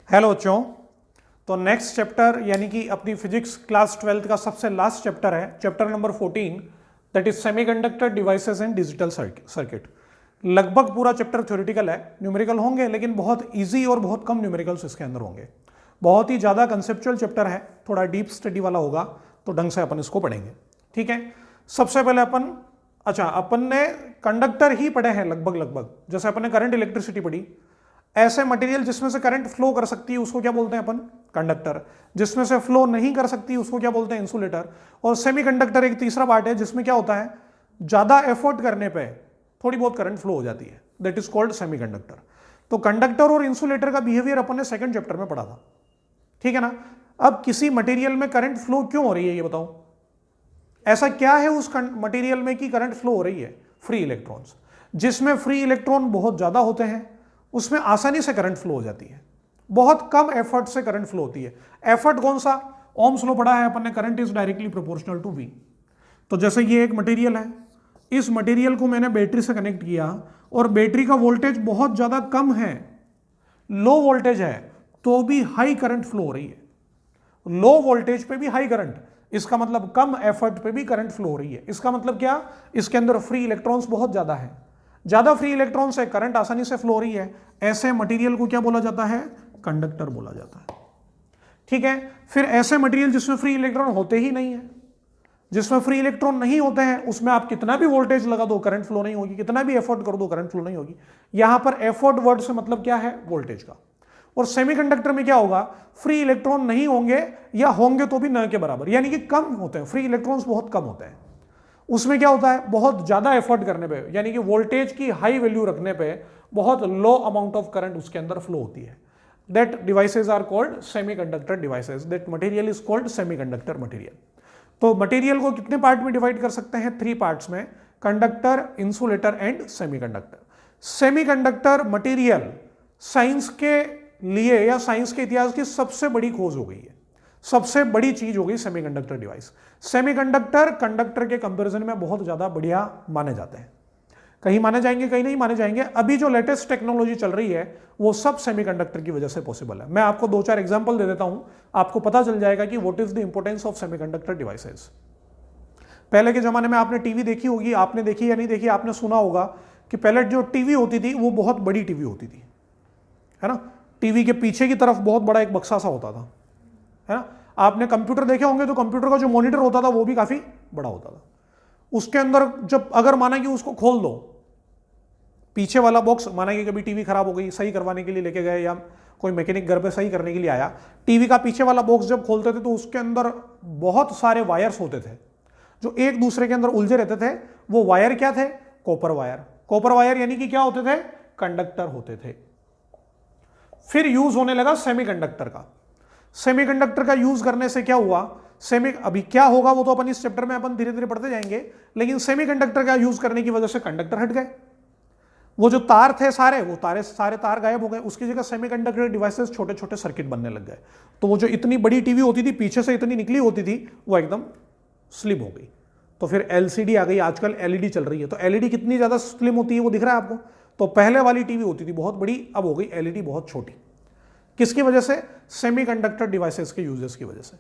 Hello बच्चों। तो next chapter यानी कि अपनी फिजिक्स क्लास 12th का सबसे लास्ट चैप्टर है, chapter number 14, that is semiconductor devices and digital circuit. लगभग पूरा चैप्टर थ्योरेटिकल है, न्यूमेरिकल होंगे लेकिन बहुत इजी और बहुत कम न्यूमेरिकल्स इसके अंदर होंगे। बहुत ही ज़्यादा कंसेप्चुअल चैप्टर है, थोड़ा डीप स्टडी वाला होगा तो ढंग से अपन इसको पढ़ेंगे। ठीक है, सबसे पहले अपन ने कंडक्टर ही पढ़े हैं लगभग। जैसे अपन ने करंट इलेक्ट्रिसिटी पढ़ी, ऐसे मटेरियल जिसमें से करंट फ्लो कर सकती है उसको क्या बोलते हैं अपन? कंडक्टर। जिसमें से फ्लो नहीं कर सकती उसको क्या बोलते हैं? इंसुलेटर। और सेमीकंडक्टर एक तीसरा पार्ट है जिसमें क्या होता है, ज्यादा एफर्ट करने पे थोड़ी बहुत करंट फ्लो हो जाती है, दैट इज कॉल्ड सेमीकंडक्टर। तो कंडक्टर और इंसुलेटर का बिहेवियर अपन ने सेकंड चैप्टर में पढ़ा था, ठीक है ना। अब किसी मटेरियल में करंट फ्लो क्यों हो रही है ये बताओ, ऐसा क्या है उस मटेरियल में कि करंट फ्लो हो रही है? Free electrons. जिसमें फ्री इलेक्ट्रॉन बहुत ज्यादा होते हैं उसमें आसानी से करंट फ्लो हो जाती है, बहुत कम एफर्ट से करंट फ्लो होती है। एफर्ट कौन सा? ओम्स लॉ पढ़ा है अपन ने, current is directly proportional to V. तो जैसे ये एक मटेरियल है, इस मटेरियल को मैंने बैटरी से कनेक्ट किया और बैटरी का वोल्टेज बहुत ज्यादा कम है, लो वोल्टेज है, तो भी हाई करंट फ्लो हो रही है। लो वोल्टेज पे भी हाई करंट, इसका मतलब कम एफर्ट पे भी करंट फ्लो हो रही है। इसका मतलब क्या? इसके अंदर फ्री इलेक्ट्रॉन्स बहुत ज्यादा है, ज्यादा फ्री इलेक्ट्रॉन से करंट आसानी से फ्लो हो रही है। ऐसे मटेरियल को क्या बोला जाता है? कंडक्टर बोला जाता है। ठीक है, फिर ऐसे मटेरियल जिसमें फ्री इलेक्ट्रॉन होते ही नहीं है, जिसमें फ्री इलेक्ट्रॉन नहीं होते हैं, उसमें आप कितना भी वोल्टेज लगा दो करंट फ्लो नहीं होगी, कितना भी एफर्ट कर दो करंट फ्लो नहीं होगी। यहां पर एफर्ट वर्ड से मतलब क्या है? वोल्टेज का। और सेमीकंडक्टर में क्या होगा? फ्री इलेक्ट्रॉन नहीं होंगे या होंगे तो भी न के बराबर, यानी कि कम होते हैं, फ्री इलेक्ट्रॉन्स बहुत कम होते हैं। उसमें क्या होता है? बहुत ज्यादा एफर्ट करने पे, यानी कि वोल्टेज की हाई वैल्यू रखने पे बहुत लो अमाउंट ऑफ करंट उसके अंदर फ्लो होती है। That devices are called semiconductor devices, that material is called semiconductor material. तो मटेरियल को कितने पार्ट में डिवाइड कर सकते हैं? 3 पार्ट्स में, conductor, insulator and semiconductor. Semiconductor material science के लिए या साइंस के इतिहास की सबसे बड़ी खोज हो गई है, सबसे बड़ी चीज हो गई सेमीकंडक्टर डिवाइस। सेमीकंडक्टर कंडक्टर के कंपैरिजन में बहुत ज्यादा बढ़िया माने जाते हैं, कहीं माने जाएंगे कहीं नहीं माने जाएंगे। अभी जो लेटेस्ट टेक्नोलॉजी चल रही है वो सब सेमीकंडक्टर की वजह से पॉसिबल है। मैं आपको 2-4 एग्जांपल दे देता हूं, आपको पता चल जाएगा कि what is the importance of semiconductor devices. पहले के जमाने में आपने टीवी देखी होगी, आपने देखी या नहीं देखी, आपने सुना होगा कि पहले जो टीवी होती थी वो बहुत बड़ी टीवी होती थी, है ना। टीवी के पीछे की तरफ बहुत बड़ा एक बक्सा सा होता था, है ना। आपने कंप्यूटर देखे होंगे तो कंप्यूटर का जो मॉनिटर होता था वो भी काफी बड़ा होता था। उसके अंदर जब अगर माना कि उसको खोल दो, पीछे वाला बॉक्स, माना कि कभी टीवी खराब हो गई, सही करवाने के लिए लेके गए या कोई मैकेनिक घर पे सही करने के लिए आया, टीवी का पीछे वाला बॉक्स जब खोलते थे तो उसके अंदर बहुत सारे वायर्स होते थे जो एक दूसरे के अंदर उलझे रहते थे। वो वायर क्या थे? Copper wire. कॉपर वायर यानी कि क्या होते थे? कंडक्टर होते थे। फिर यूज होने लगा सेमीकंडक्टर का। सेमीकंडक्टर का यूज करने से क्या हुआ? अभी क्या होगा वो तो अपन इस चैप्टर में अपन धीरे धीरे पढ़ते जाएंगे, लेकिन सेमीकंडक्टर का यूज करने की वजह से कंडक्टर हट गए। वो जो तार थे सारे, वो सारे तार गायब हो गए, उसकी जगह सेमीकंडक्टर डिवाइसेस छोटे छोटे सर्किट बनने लग गए। तो वो जो इतनी बड़ी टीवी होती थी, पीछे से इतनी निकली होती थी, वो एकदम स्लिम हो गई। तो फिर एलसीडी आ गई, आजकल एलईडी चल रही है। तो एलईडी कितनी ज्यादा स्लिम होती है वो दिख रहा है आपको। तो पहले वाली टीवी होती थी बहुत बड़ी, अब हो गई एलईडी बहुत छोटी। किसकी वजह से? सेमीकंडक्टर डिवाइसेस के यूजेस की वजह से।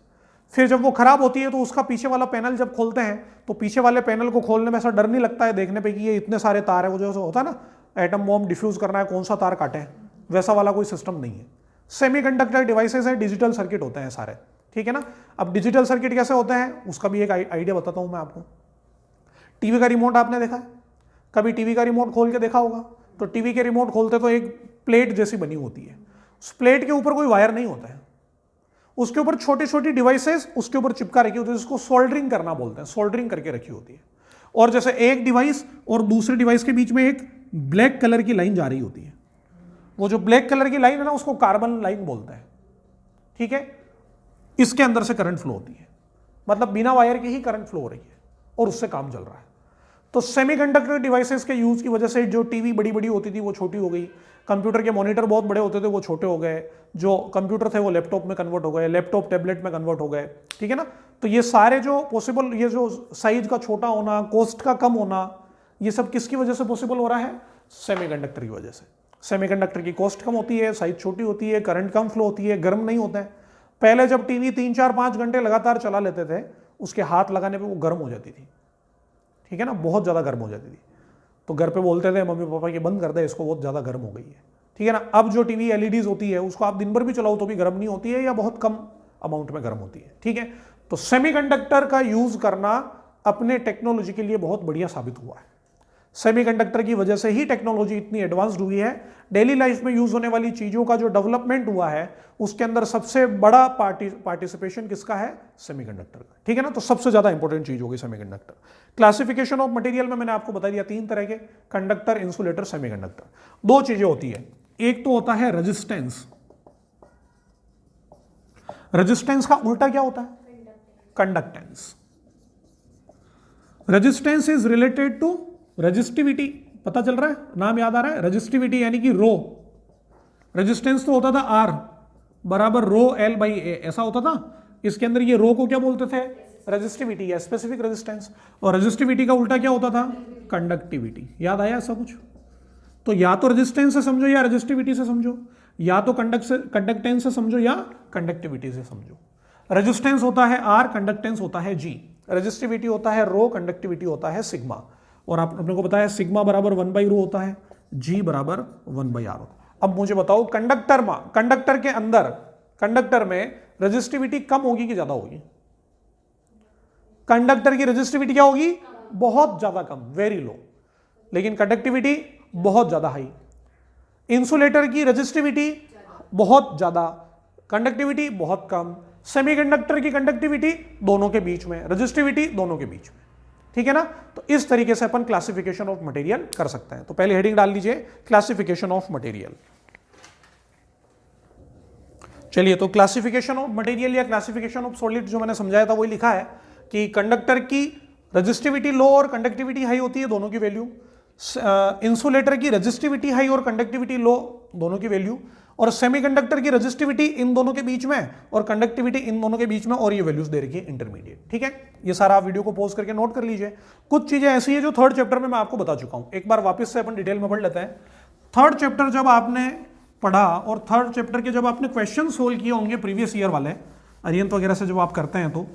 फिर जब वो खराब होती है तो उसका पीछे वाला पैनल जब खोलते हैं तो पीछे वाले पैनल को खोलने में ऐसा डर नहीं लगता है देखने पे कि ये इतने सारे तार है। वो जो होता है ना, एटम बॉम्ब डिफ्यूज करना है, कौन सा तार काटे, वैसा वाला कोई सिस्टम नहीं है। सेमीकंडक्टर डिवाइसेस है, डिजिटल सर्किट होते हैं सारे, ठीक है ना। अब डिजिटल सर्किट कैसे होते हैं उसका भी एक आइडिया बताता हूं मैं आपको। टीवी का रिमोट आपने देखा है? कभी टीवी का रिमोट खोल के देखा होगा? तो टीवी के रिमोट खोलते तो एक प्लेट जैसी बनी होती है, उस प्लेट के ऊपर कोई वायर नहीं होता है, उसके ऊपर छोटी छोटी डिवाइसेस उसके ऊपर चिपका रखी होती है, जिसको सोल्डरिंग करना बोलते हैं, सोल्डरिंग करके रखी होती है। और जैसे एक डिवाइस और दूसरे डिवाइस के बीच में एक ब्लैक कलर की लाइन जा रही होती है, वो जो ब्लैक कलर की लाइन है ना उसको कार्बन लाइन बोलते हैं, ठीक है। इसके अंदर से करंट फ्लो होती है, मतलब बिना वायर के ही करंट फ्लो हो रही है और उससे काम चल रहा है। तो सेमीकंडक्टर डिवाइसेस के यूज की वजह से जो टीवी बड़ी बड़ी होती थी वो छोटी हो गई, कंप्यूटर के मॉनिटर बहुत बड़े होते थे वो छोटे हो गए, जो कंप्यूटर थे वो लैपटॉप में कन्वर्ट हो गए, लैपटॉप टैबलेट में कन्वर्ट हो गए, ठीक है ना। तो ये सारे जो पॉसिबल, ये जो साइज का छोटा होना, कॉस्ट का कम होना, ये सब किसकी वजह से पॉसिबल हो रहा है? सेमीकंडक्टर की वजह से। सेमीकंडक्टर की कॉस्ट कम होती है, साइज छोटी होती है, करंट कम फ्लो होती है, गर्म नहीं होता है। पहले जब टीवी 3-4-5 घंटे लगातार चला लेते थे, उसके हाथ लगाने पे वो गर्म हो जाती थी, ठीक है ना, बहुत ज़्यादा गर्म हो जाती थी। तो घर पे बोलते थे मम्मी पापा कि बंद कर दे इसको, बहुत ज़्यादा गर्म हो गई है, ठीक है ना। अब जो टीवी एलईडीज होती है उसको आप दिन भर भी चलाओ तो भी गर्म नहीं होती है, या बहुत कम अमाउंट में गर्म होती है, ठीक है। तो सेमीकंडक्टर का यूज करना अपने टेक्नोलॉजी के लिए बहुत बढ़िया साबित हुआ है। सेमीकंडक्टर की वजह से ही टेक्नोलॉजी इतनी एडवांस्ड हुई है। डेली लाइफ में यूज होने वाली चीजों का जो डेवलपमेंट हुआ है उसके अंदर सबसे बड़ा पार्टिसिपेशन किसका है? सेमीकंडक्टर का, ठीक है ना। तो सबसे ज्यादा इंपॉर्टेंट चीज होगी सेमीकंडक्टर। क्लासिफिकेशन ऑफ मटेरियल में मैंने आपको बता दिया 3 तरह के, कंडक्टर, इंसुलेटर, सेमीकंडक्टर। 2 चीजें होती है, एक तो होता है रेजिस्टेंस। रेजिस्टेंस का उल्टा क्या होता है? Conductance. Resistance is related to resistivity, पता चल रहा है, नाम याद आ रहा है, रेजिस्टिविटी यानी कि रो। रेजिस्टेंस तो होता था आर बराबर रो एल बाई ए, ऐसा होता था। इसके अंदर ये रो को क्या बोलते थे? रेजिस्टिविटी या स्पेसिफिक रेजिस्टेंस। और रेजिस्टिविटी का उल्टा क्या होता था? कंडक्टिविटी। याद आया ऐसा कुछ? तो या तो रेजिस्टेंस से समझो या रेजिस्टिविटी से समझो, या तो कंडक्टेंस से समझो या कंडक्टिविटी से समझो। रेजिस्टेंस होता है आर, कंडक्टेंस होता है जी, रेजिस्टिविटी होता है रो, कंडक्टिविटी होता है सिग्मा। और आप अपने को पता है सिग्मा बराबर 1/रो होता है, जी बराबर 1/r होता है। अब मुझे बताओ कंडक्टर के अंदर, कंडक्टर में रेजिस्टिविटी कम होगी कि ज्यादा होगी? कंडक्टर की रेजिस्टिविटी क्या होगी? बहुत ज्यादा कम, वेरी लो। लेकिन कंडक्टिविटी बहुत ज्यादा हाई। इंसुलेटर की रेजिस्टिविटी बहुत ज्यादा, कंडक्टिविटी बहुत कम। सेमीकंडक्टर की कंडक्टिविटी दोनों के बीच में, रेजिस्टिविटी दोनों के बीच में, ठीक है ना। तो इस तरीके से अपन क्लासिफिकेशन ऑफ मटेरियल कर सकते हैं। तो पहले हेडिंग डाल लीजिए क्लासिफिकेशन ऑफ मटेरियल। चलिए, तो क्लासिफिकेशन ऑफ मटेरियल या क्लासिफिकेशन ऑफ सॉलिड जो मैंने समझाया था वही लिखा है कि कंडक्टर की रेजिस्टिविटी लो और कंडक्टिविटी हाई होती है, दोनों की वैल्यू। इंसुलेटर की रेजिस्टिविटी हाई और कंडक्टिविटी लो, दोनों की वैल्यू। और सेमीकंडक्टर की रेजिस्टिविटी इन दोनों के बीच में और कंडक्टिविटी इन दोनों के बीच में, और ये वैल्यूज दे रखी है इंटरमीडिएट, ठीक है। ये सारा आप वीडियो को पॉज करके नोट कर लीजिए। कुछ चीजें ऐसी है जो 3rd चैप्टर में मैं आपको बता चुका हूं, एक बार वापस से अपन डिटेल में पढ़ लेते हैं। 3rd चैप्टर जब आपने पढ़ा और 3rd चैप्टर के जब आपने क्वेश्चन सोल्व किए होंगे प्रीवियस ईयर वाले, अरियंत वगैरह से जब आप करते हैं तो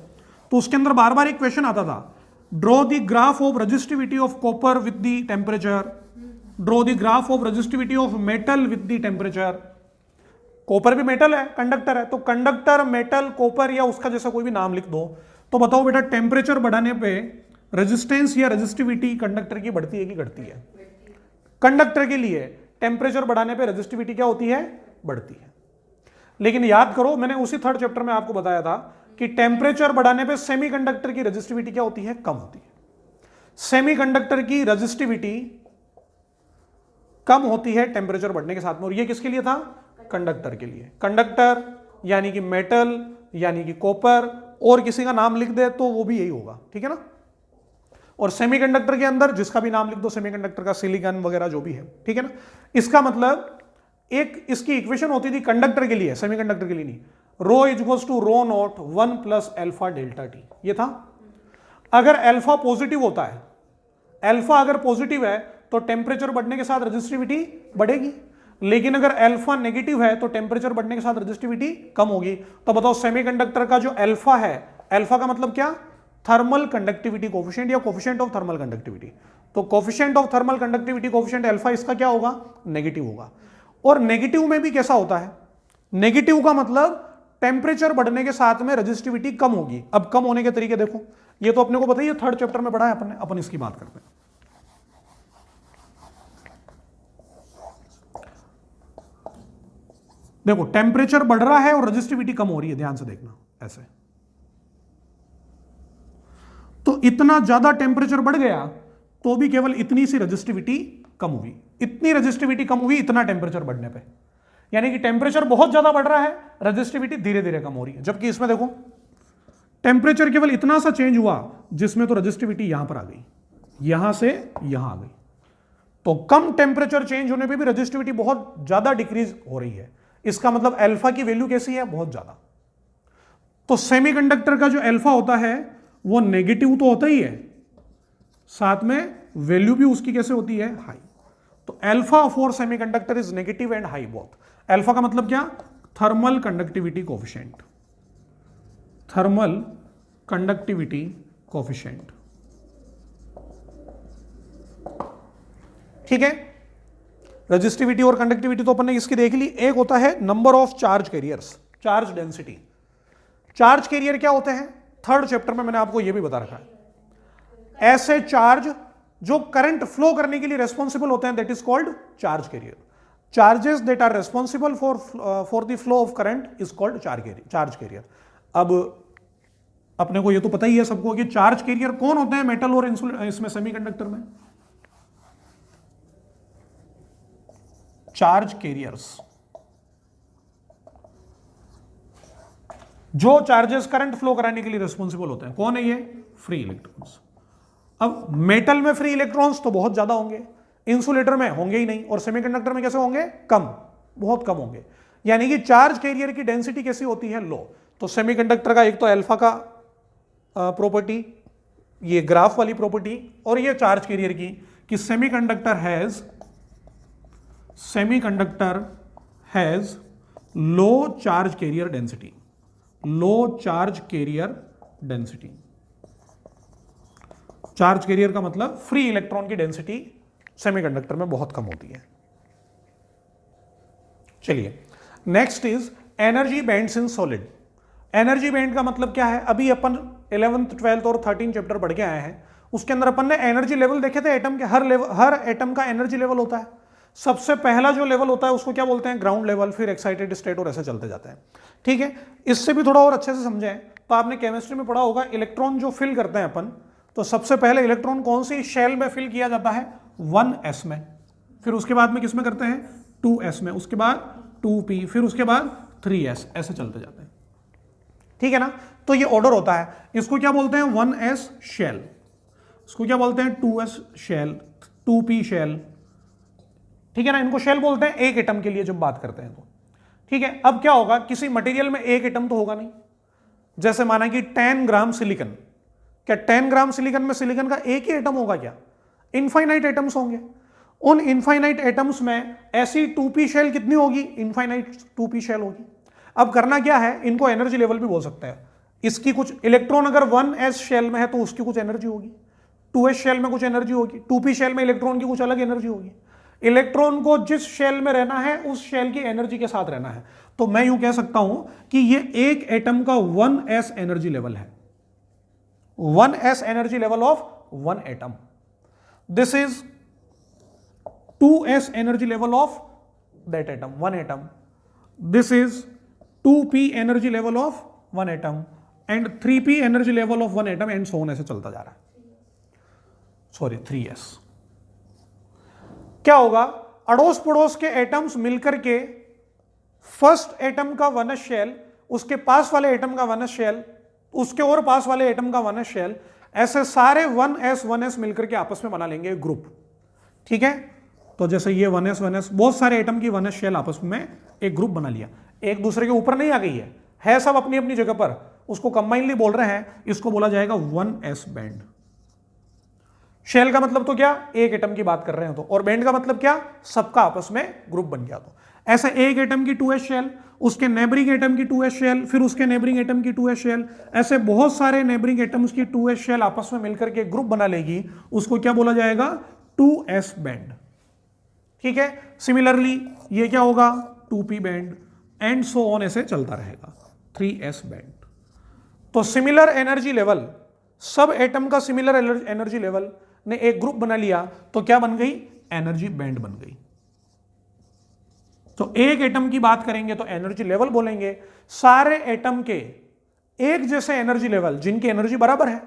उसके अंदर बार बार एक क्वेश्चन आता था, draw the graph of resistivity of copper with the temperature, draw the graph of resistivity of metal with the temperature. Copper भी मेटल है, कंडक्टर है, तो कंडक्टर, मेटल, कॉपर या उसका जैसा कोई भी नाम लिख दो। तो बताओ बेटा, टेम्परेचर बढ़ाने पे रेजिस्टेंस या रेजिस्टिविटी कंडक्टर की बढ़ती है कि घटती है? कंडक्टर के लिए टेम्परेचर बढ़ाने पे रेजिस्टिविटी क्या होती है? बढ़ती है। लेकिन याद करो, मैंने उसी 3rd चैप्टर में आपको बताया था कि टेम्परेचर बढ़ाने पे सेमीकंडक्टर की रेजिस्टिविटी क्या होती है? कम होती है। सेमीकंडक्टर की रेजिस्टिविटी कम होती है टेम्परेचर बढ़ने के साथ में, और ये किसके लिए था? कंडक्टर के लिए। कंडक्टर यानी कि मेटल यानी कि कॉपर, और किसी का नाम लिख दे तो वो भी यही होगा, ठीक है ना। और सेमीकंडक्टर के अंदर जिसका भी नाम लिख दो सेमीकंडक्टर का, सिलिकॉन वगैरह जो भी है, ठीक है ना। इसका मतलब एक इसकी इक्वेशन होती थी कंडक्टर के लिए, सेमीकंडक्टर के लिए नहीं, rho equals to rho not 1 plus alpha delta T, ये था। अगर अल्फा पॉजिटिव होता है, अल्फा अगर पॉजिटिव है तो टेम्परेचर बढ़ने के साथ रेजिस्टिविटी बढ़ेगी, लेकिन अगर अल्फा नेगेटिव है तो टेम्परेचर बढ़ने के साथ रेजिस्टिविटी कम होगी। तो बताओ सेमीकंडक्टर का जो अल्फा है, अल्फा का मतलब क्या? थर्मल कंडक्टिविटी कोफिशिएंट या कोफिशिएंट ऑफ थर्मल कंडक्टिविटी। तो coefficient of thermal conductivity coefficient alpha, इसका क्या होगा? नेगेटिव होगा। और नेगेटिव में भी कैसा होता है? नेगेटिव का मतलब टेम्परेचर बढ़ने के साथ में रेजिस्टिविटी कम होगी। अब कम होने के तरीके देखो, ये तो अपने को पता ही है, 3rd चैप्टर में पढ़ा है अपन इसकी बात करते हैं। देखो, टेम्परेचर बढ़ रहा है और रेजिस्टिविटी कम हो रही है, ध्यान से देखना ऐसे। तो इतना ज्यादा टेम्परेचर बढ़ गया तो भी केवल इतनी सी रेजिस्टिविटी कम हुई, इतनी रेजिस्टिविटी कम हुई इतना टेम्परेचर बढ़ने पे। यानी कि टेम्परेचर बहुत ज्यादा बढ़ रहा है, रेजिस्टिविटी धीरे धीरे कम हो रही है। जबकि इसमें देखो, टेम्परेचर केवल इतना सा चेंज हुआ जिसमें तो रेजिस्टिविटी यहां पर आ गई, यहां से यहां आ गई। तो कम टेम्परेचर चेंज होने पे भी रेजिस्टिविटी बहुत ज्यादा डिक्रीज हो रही है। इसका मतलब अल्फा की वैल्यू कैसी है? बहुत ज्यादा। तो सेमीकंडक्टर का जो अल्फा होता है वो नेगेटिव तो होता ही है, साथ में वैल्यू भी उसकी कैसे होती है? हाई। तो alpha for semiconductor is negative and high both. Alpha का मतलब क्या? Thermal conductivity coefficient. Thermal conductivity coefficient. ठीक है. रेजिस्टिविटी और कंडक्टिविटी तो अपन ने इसकी देख ली. एक होता है number of charge carriers, charge density. Charge carrier क्या होते हैं? थर्ड चैप्टर में मैंने आपको यह भी बता रखा है. ऐसे चार्ज जो करंट फ्लो करने के लिए रेस्पॉन्सिबल होते हैं, that is called charge carrier. Charges that are responsible for the flow of current is called charge carrier. अब अपने को ये तो पता ही है सबको कि चार्ज कैरियर कौन होते हैं मेटल और इसमें सेमीकंडक्टर में. चार्ज कैरियर्स जो चार्जेस करंट फ्लो कराने के लिए रिस्पॉन्सिबल होते हैं, कौन है ये? Free electrons. अब मेटल में फ्री इलेक्ट्रॉन्स तो बहुत ज्यादा होंगे, इंसुलेटर में होंगे ही नहीं, और सेमीकंडक्टर में कैसे होंगे? कम, बहुत कम होंगे. यानी कि चार्ज कैरियर की डेंसिटी कैसी होती है? लो. तो सेमीकंडक्टर का एक तो अल्फा का प्रॉपर्टी, ये ग्राफ वाली प्रॉपर्टी, और ये चार्ज कैरियर की कि semiconductor has low charge carrier density. Low charge carrier density. Charge carrier का मतलब फ्री इलेक्ट्रॉन की डेंसिटी सेमीकंडक्टर में बहुत कम होती है. चलिए, next is energy bands in solid. Energy band का मतलब क्या है? अभी अपन 11th 12th और 13 चैप्टर पढ़ के आए हैं. उसके अंदर अपन ने एनर्जी लेवल देखे थे. एटम के हर एटम का एनर्जी लेवल होता है. सबसे पहला जो लेवल होता है उसको क्या बोलते हैं? ग्राउंड लेवल, फिर एक्साइटेड स्टेट, और ऐसे चलते जाते हैं. ठीक है. इससे भी थोड़ा और अच्छे से समझें तो आपने केमिस्ट्री में पढ़ा होगा, इलेक्ट्रॉन जो फिल करते हैं अपन, तो सबसे पहले इलेक्ट्रॉन कौन सी शेल में फिल किया जाता है? 1s में. फिर उसके बाद में किस में करते हैं? 2s में. उसके बाद 2p, फिर उसके बाद 3s, ऐसे चलते जाते हैं. ठीक है ना. तो ये ऑर्डर होता है. इसको क्या बोलते हैं? 1s shell. इसको क्या बोलते हैं? 2s shell, 2p shell. ठीक है ना. इनको शेल बोलते हैं एक एटम के लिए जब बात करते हैं तो. ठीक है. अब क्या होगा? किसी मटेरियल में एक एटम तो होगा नहीं. जैसे माना कि 10 ग्राम सिलिकॉन. क्या 10 ग्राम सिलिकॉन में सिलिकॉन का एक ही एटम होगा क्या? इनफाइनाइट एटम्स होंगे. उन इनफाइनाइट एटम्स में ऐसी 2p शेल कितनी होगी? इनफाइनाइट 2p शेल होगी. अब करना क्या है? इनको एनर्जी लेवल भी बोल सकते हैं. इसकी कुछ इलेक्ट्रॉन अगर 1s शेल में है तो उसकी कुछ एनर्जी होगी, 2s शेल में कुछ एनर्जी होगी, 2p शेल में इलेक्ट्रॉन की कुछ अलग एनर्जी होगी. इलेक्ट्रॉन को जिस शेल में रहना है उस शेल की एनर्जी के साथ रहना है. तो मैं यूं कह सकता हूं कि ये एक एटम का 1s एनर्जी लेवल है. 1s energy level of 1 atom. This is 2s energy level of that atom, 1 atom. This is 2p energy level of 1 atom and 3p energy level of 1 atom and so on, ऐसे चलता जा रहा है. Sorry, 3s. क्या होगा? अड़ोस पड़ोस के एटम्स मिलकर के फर्स्ट एटम का 1s शेल, उसके पास वाले एटम का 1s शेल, उसके और पास वाले एटम का 1s शेल, ऐसे सारे 1s मिलकर के आपस में बना लेंगे ग्रुप. ठीक है. तो जैसे ये 1s बहुत सारे एटम की 1s शेल आपस में एक ग्रुप बना लिया. एक दूसरे के ऊपर नहीं आ गई है सब अपनी अपनी जगह पर. उसको कंबाइनली बोल रहे हैं. इसको बोला जाएगा 1s बैंड. शेल का मतलब तो क्या? एक एटम की बात कर रहे हैं तो. और बैंड का मतलब क्या? सबका आपस में ग्रुप बन गया. तो ऐसे एक एटम की 2s शेल, उसके नेबरिंग एटम की 2s शेल, फिर उसके नेबरिंग एटम की 2s शेल, ऐसे बहुत सारे नेबरिंग एटम्स की 2s शेल आपस में मिलकर के ग्रुप बना लेगी. उसको क्या बोला जाएगा? 2s band. ठीक है. सिमिलरली ये क्या होगा? 2p band and so on, ऐसे चलता रहेगा. 3s band. तो सिमिलर एनर्जी लेवल, सब एटम का सिमिलर एनर्जी लेवल ने एक ग्रुप बना लिया तो क्या बन गई? एनर्जी बैंड बन गई. तो एक एटम की बात करेंगे तो एनर्जी लेवल बोलेंगे. सारे एटम के एक जैसे एनर्जी लेवल, जिनकी एनर्जी बराबर है,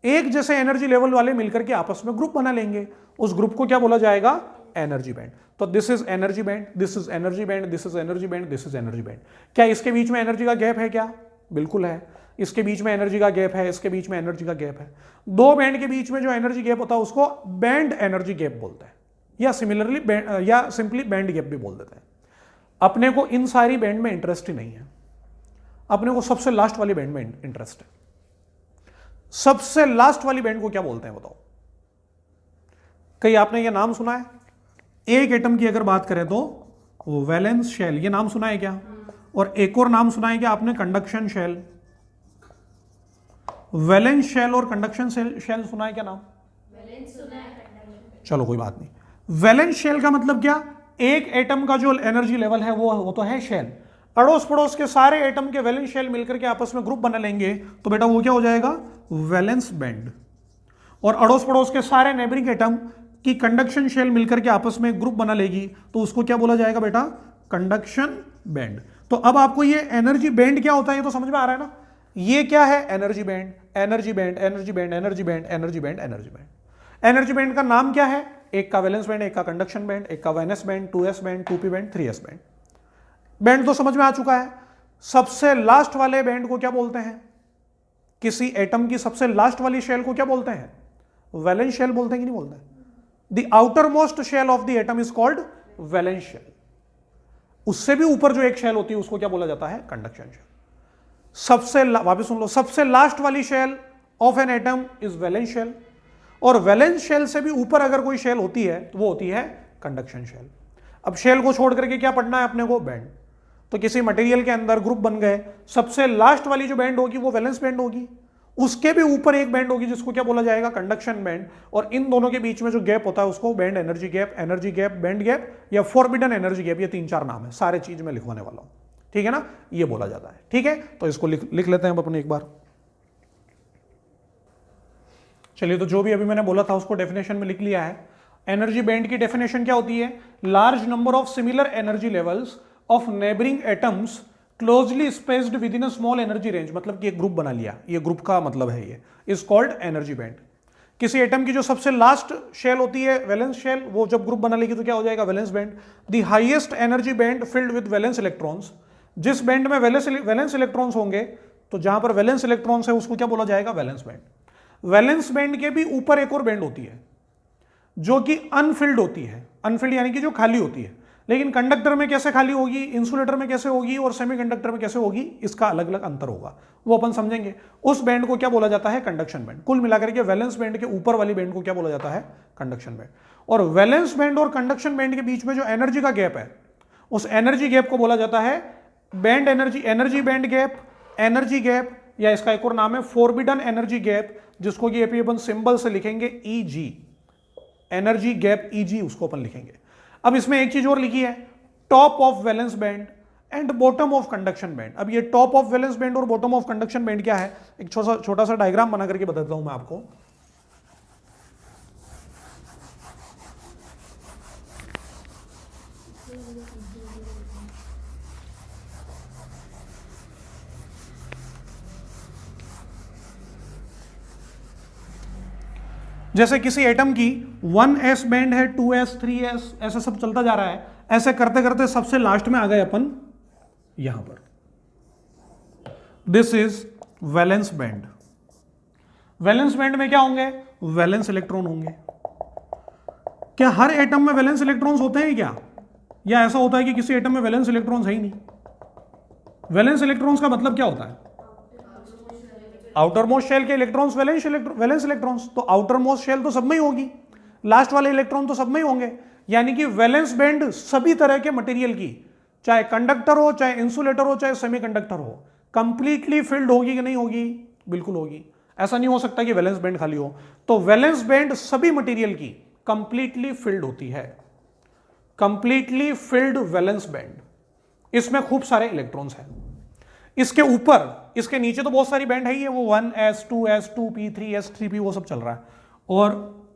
एक जैसे एनर्जी लेवल वाले मिलकर के आपस में ग्रुप बना लेंगे. उस ग्रुप को क्या बोला जाएगा? Energy band. तो this is energy band, this is energy band, this is energy band, this is energy band. क्या इसके बीच में एनर्जी का गैप है क्या? बिल्कुल है. इसके बीच में एनर्जी का गैप है, इसके बीच में एनर्जी का गैप है. दो बैंड के बीच में जो एनर्जी गैप होता है उसको बैंड एनर्जी गैप बोलते हैं, या सिमिलरली या सिंपली बैंड गैप भी बोल देते हैं. अपने को इन सारी बैंड में इंटरेस्ट ही नहीं है. अपने को सबसे लास्ट वाली बैंड में इंटरेस्ट है. सबसे लास्ट वाली बैंड को क्या बोलते हैं बताओ? कहीं आपने ये नाम सुना है? एक एटम की अगर बात करें तो वैलेंस शेल, ये नाम सुना है क्या? और एक और नाम सुना है क्या आपने? Conduction shell. वैलेंस शेल और कंडक्शन शेल सुना है क्या नाम? चलो कोई बात नहीं। वैलेंस शेल का मतलब क्या? एक एटम का जो एनर्जी लेवल है वो तो है शेल, अड़ोस पड़ोस के सारे एटम के वैलेंस शेल मिलकर के आपस में ग्रुप बना लेंगे तो बेटा वो क्या हो जाएगा? Valence band. और अड़ोस पड़ोस के सारे नेबरिंग एटम की कंडक्शन शेल मिलकर के आपस में ग्रुप बना लेगी तो उसको क्या बोला जाएगा बेटा? Conduction band. तो अब आपको ये एनर्जी बैंड क्या होता है ये तो समझ में आ रहा है ना? ये क्या है? Energy band, energy band, energy band, energy band, energy band, energy band. Energy band का नाम क्या है? एक का वैलेंस बैंड, एक का कंडक्शन बैंड, एक का valence band, 2s band, 2p band, 3s band. Band तो समझ में आ चुका है। सबसे लास्ट वाले बैंड को क्या बोलते हैं? किसी एटम की सबसे लास्ट वाली शेल को क्या बोलते हैं? वैलेंस शेल बोलते हैं कि नहीं बोलते? The outer most shell of the atom is called valence shell. उससे भी ऊपर जो एक शेल होती है उसको क्या बोला जाता है? Conduction shell. सबसे वापस सुन लो, सबसे लास्ट वाली shell of an atom is valence shell, और वैलेंस शेल से भी ऊपर अगर कोई शेल होती है तो वो होती है कंडक्शन शेल। अब शेल को छोड़ करके क्या पढ़ना है अपने को? बैंड। तो किसी मटेरियल के अंदर ग्रुप बन गए, सबसे लास्ट वाली जो बैंड होगी वो वैलेंस बैंड होगी, उसके भी ऊपर एक बैंड होगी जिसको क्या बोला जाएगा? Conduction band. और इन दोनों के बीच में जो गैप होता है उसको band energy gap, band gap या फॉरबिडन एनर्जी गैप, ये 3-4 नाम है, सारे चीज में लिखवाने वाला हूं, ठीक है ना? ये बोला जाता है, ठीक है? तो इसको लिख लेते हैं अपने एक बार। चलिए, तो जो भी अभी मैंने बोला था उसको डेफिनेशन में लिख लिया है। एनर्जी बैंड की डेफिनेशन क्या होती है? Large number of similar energy levels of neighbouring atoms closely spaced with in a small energy range. मतलब कि एक ग्रुप बना लिया, ये ग्रुप का मतलब है, ये इज कॉल्ड एनर्जी बैंड। किसी एटम की जो सबसे लास्ट शेल होती है वैलेंस शेल, वो जब ग्रुप बना लेगी तो क्या हो जाएगा? Valence band. The highest energy band filled with valence electrons. जिस बैंड में वैलेंस इलेक्ट्रॉन्स होंगे, तो जहां पर वैलेंस इलेक्ट्रॉन्स है उसको क्या बोला जाएगा? Valence band. वैलेंस बैंड के भी ऊपर एक और बैंड होती है जो कि अनफिल्ड होती है। अनफिल्ड यानी कि जो खाली होती है, लेकिन कंडक्टर में कैसे खाली होगी, इंसुलेटर में कैसे होगी और सेमीकंडक्टर में कैसे होगी, इसका अलग अलग अंतर होगा, वो अपन समझेंगे। उस बैंड को क्या बोला जाता है? Conduction band. कुल मिलाकर के वैलेंस बैंड के ऊपर वाली बैंड को क्या बोला जाता है? Conduction band. और वैलेंस बैंड और कंडक्शन बैंड के बीच में जो एनर्जी का गैप है, उस एनर्जी गैप को बोला जाता है band energy band gap, energy gap, या इसका एक और नाम है फॉरबिडन एनर्जी गैप, जिसको कि अपन सिंबल से लिखेंगे EG, एनर्जी गैप EG, उसको अपन लिखेंगे। अब इसमें एक चीज और लिखी है, top of valence band and bottom of conduction band. अब ये टॉप ऑफ वैलेंस बैंड और बॉटम ऑफ कंडक्शन बैंड क्या है? एक छोटा सा डायग्राम बना करके बताता हूं मैं आपको। जैसे किसी एटम की 1s बैंड है, 2s, 3s, ऐसा सब चलता जा रहा है। ऐसे करते करते सबसे लास्ट में आ गए अपन यहां पर। This is valence band. Valence band में क्या होंगे? वैलेंस इलेक्ट्रॉन होंगे। क्या हर एटम में वैलेंस इलेक्ट्रॉन्स होते हैं क्या? या ऐसा होता है कि किसी एटम में वैलेंस इलेक्ट्रॉन्स है ही नहीं? वैलेंस इलेक्ट्रॉन्स का मतलब क्या होता है? आउटर मोस्ट शेल के इलेक्ट्रॉन्स वैलेंस इलेक्ट्रॉन्स। तो आउटर मोस्ट शेल तो सब में ही होगी, लास्ट वाले इलेक्ट्रॉन तो सब में ही होंगे। यानी कि वैलेंस बैंड सभी तरह के मटेरियल की, चाहे कंडक्टर हो, चाहे इंसुलेटर हो, चाहे सेमीकंडक्टर हो, कंप्लीटली फिल्ड होगी कि नहीं होगी? बिल्कुल होगी। ऐसा नहीं हो सकता कि वैलेंस बैंड खाली हो। तो वैलेंस बैंड सभी मटेरियल की कंप्लीटली फिल्ड होती है, कंप्लीटली फिल्ड वैलेंस बैंड। इसमें खूब सारे इलेक्ट्रॉन्स हैं। इसके ऊपर, इसके नीचे तो बहुत सारी बैंड है ही है, वो 1s, 2s, 2p, 3s, 3p वो सब चल रहा है। और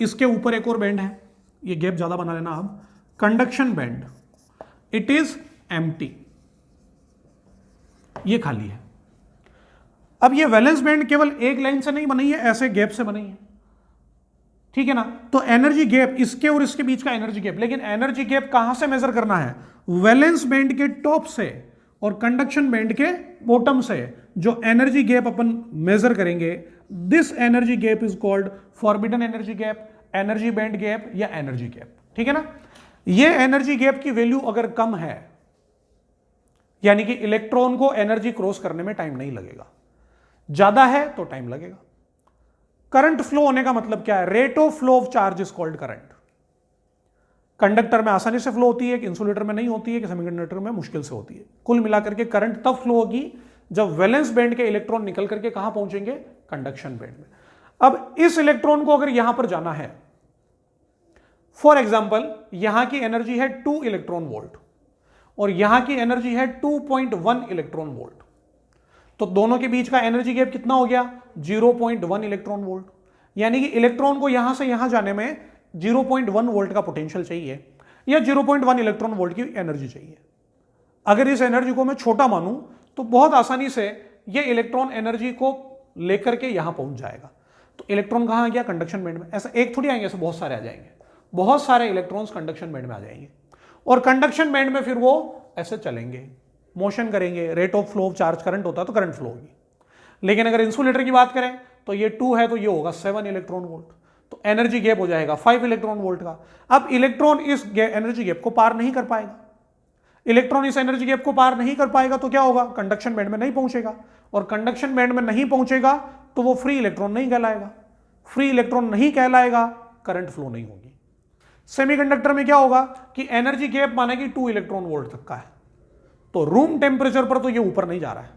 इसके ऊपर एक और बैंड है, ये गैप ज्यादा बना लेना आप, conduction band. It is empty, ये खाली है। अब ये वैलेंस बैंड केवल एक लाइन से नहीं बनी है, ऐसे गैप से बनी है, ठीक है ना? तो एनर्जी गैप, इसके और इसके बीच का एनर्जी गैप, लेकिन एनर्जी गैप कहां से मेजर करना है? वैलेंस बैंड के टॉप से और कंडक्शन बैंड के बॉटम से जो एनर्जी गैप अपन मेजर करेंगे, this energy gap is called forbidden energy gap, energy band gap या एनर्जी गैप, ठीक है ना? ये एनर्जी गैप की वैल्यू अगर कम है, यानी कि इलेक्ट्रॉन को एनर्जी क्रॉस करने में टाइम नहीं लगेगा, ज्यादा है तो टाइम लगेगा। करंट फ्लो होने का मतलब क्या है? Rate of flow of charge is called current. Conductor में आसानी से फ्लो होती है कि इंसुलेटर में नहीं होती है कि सेमीकंडक्टर में मुश्किल से होती है। कुल मिलाकर के करंट तब फ्लो होगी जब वैलेंस बैंड के इलेक्ट्रॉन निकल करके कहां पहुंचेंगे, कंडक्शन बैंड में। अब इस इलेक्ट्रॉन को अगर यहां पर जाना है, फॉर एग्जांपल यहां की एनर्जी है 2 इलेक्ट्रॉन वोल्ट और यहां की एनर्जी है 2.1 इलेक्ट्रॉन वोल्ट, तो दोनों के बीच का एनर्जी गैप कितना हो गया, 0.1 इलेक्ट्रॉन वोल्ट। यानी कि इलेक्ट्रॉन को यहां से यहां जाने में 0.1 वोल्ट का पोटेंशियल चाहिए या 0.1 इलेक्ट्रॉन वोल्ट की एनर्जी चाहिए। अगर इस एनर्जी को मैं छोटा मानूं तो बहुत आसानी से यह इलेक्ट्रॉन एनर्जी को लेकर के यहां पहुंच जाएगा। तो इलेक्ट्रॉन कहां आ गया, कंडक्शन बैंड में। ऐसा एक थोड़ी आएंगे, ऐसे बहुत सारे आ जाएंगे, बहुत सारे इलेक्ट्रॉन्स कंडक्शन बैंड में आ जाएंगे और कंडक्शन बैंड में फिर वो ऐसे चलेंगे, मोशन करेंगे, rate of flow of charge current होता है तो करंट फ्लो होगी। लेकिन अगर इंसुलेटर की बात करें तो ये 2 है तो ये होगा 7 इलेक्ट्रॉन वोल्ट, तो एनर्जी गैप हो जाएगा 5 इलेक्ट्रॉन वोल्ट का। अब इलेक्ट्रॉन इस एनर्जी गैप को पार नहीं कर पाएगा, इलेक्ट्रॉन इस एनर्जी गैप को पार नहीं कर पाएगा तो क्या होगा, कंडक्शन बैंड में नहीं पहुंचेगा, और कंडक्शन बैंड में नहीं पहुंचेगा तो वो फ्री इलेक्ट्रॉन नहीं कहलाएगा, फ्री इलेक्ट्रॉन नहीं कहलाएगा, करंट फ्लो नहीं होगी। सेमीकंडक्टर में क्या होगा कि एनर्जी गैप माना कि 2 इलेक्ट्रॉन वोल्ट तक का है, तो रूम टेम्परेचर पर तो ये ऊपर नहीं जा रहा है,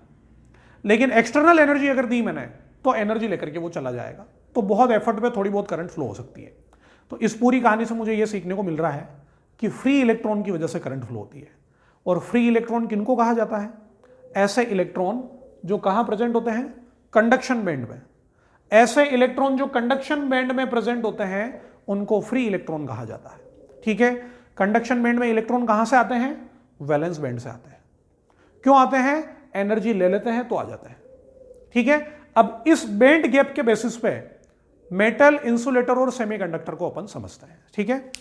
लेकिन एक्सटर्नल एनर्जी अगर दी मैंने तो एनर्जी लेकर के वो चला जाएगा, तो बहुत एफर्ट पे थोड़ी बहुत करंट फ्लो हो सकती है। तो इस पूरी कहानी से मुझे ये सीखने को मिल रहा है कि फ्री इलेक्ट्रॉन की वजह से करंट फ्लो होती है। और फ्री इलेक्ट्रॉन किनको कहा जाता है, ऐसे इलेक्ट्रॉन जो कहां प्रेजेंट होते हैं, कंडक्शन बैंड में। ऐसे इलेक्ट्रॉन जो कंडक्शन बैंड में प्रेजेंट होते हैं उनको फ्री इलेक्ट्रॉन कहा जाता है। ठीक है, कंडक्शन बैंड में इलेक्ट्रॉन कहां से आते हैं, वैलेंस बैंड से आते हैं। क्यों आते हैं, एनर्जी ले लेते हैं तो आ जाते हैं। ठीक है, अब इस बैंड गैप के बेसिस पे मेटल, इंसुलेटर और सेमीकंडक्टर को अपन समझते हैं। ठीक है,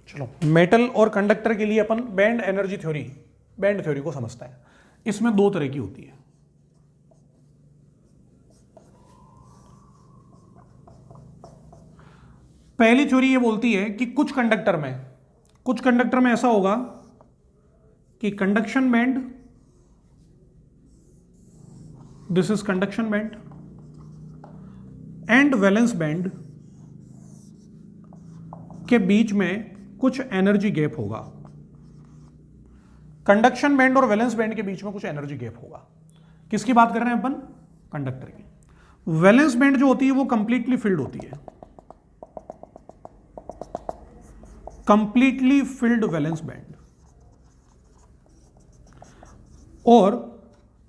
चलो मेटल और कंडक्टर के लिए अपन band energy theory, band theory को समझते हैं। इसमें 2 तरह की होती है। पहली थ्योरी ये बोलती है कि कुछ कंडक्टर में ऐसा होगा कि conduction band, this is conduction band, and valence band के बीच में कुछ एनर्जी गैप होगा। कंडक्शन बैंड और वैलेंस बैंड के बीच में कुछ एनर्जी गैप होगा। किसकी बात कर रहे हैं अपन, कंडक्टर की। वैलेंस बैंड जो होती है वो कंप्लीटली फिल्ड होती है, कंप्लीटली फिल्ड वैलेंस बैंड, और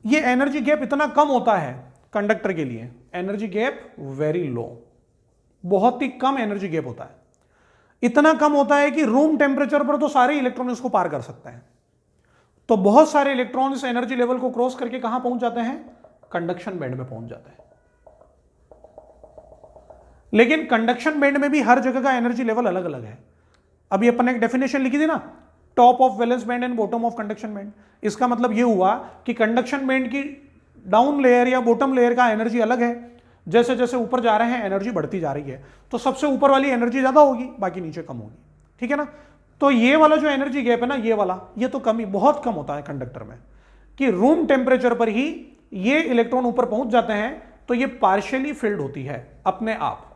ये एनर्जी गैप इतना कम होता है कंडक्टर के लिए, एनर्जी गैप वेरी लो, बहुत ही कम एनर्जी गैप होता है। इतना कम होता है कि रूम टेम्परेचर पर तो सारे इलेक्ट्रॉन इसको पार कर सकते हैं। तो बहुत सारे इलेक्ट्रॉन इस एनर्जी लेवल को क्रॉस करके कहां पहुंच जाते हैं, कंडक्शन बैंड में पहुंच जाते हैं। लेकिन कंडक्शन बैंड में भी हर जगह का एनर्जी लेवल अलग अलग है। अभी अपन एक डेफिनेशन लिखी थी ना, top of valence band and bottom of conduction band. इसका मतलब यह हुआ कि कंडक्शन बैंड की डाउन लेयर या बॉटम लेयर का एनर्जी अलग है। जैसे जैसे ऊपर जा रहे हैं एनर्जी बढ़ती जा रही है, तो सबसे ऊपर वाली एनर्जी ज्यादा होगी, बाकी नीचे कम होगी। ठीक है ना, तो ये वाला जो एनर्जी गैप है ना, ये वाला, ये तो कम ही, बहुत कम होता है कंडक्टर में, कि रूम टेम्परेचर पर ही ये इलेक्ट्रॉन ऊपर पहुंच जाते हैं, तो ये पार्शियली फिल्ड होती है अपने आप,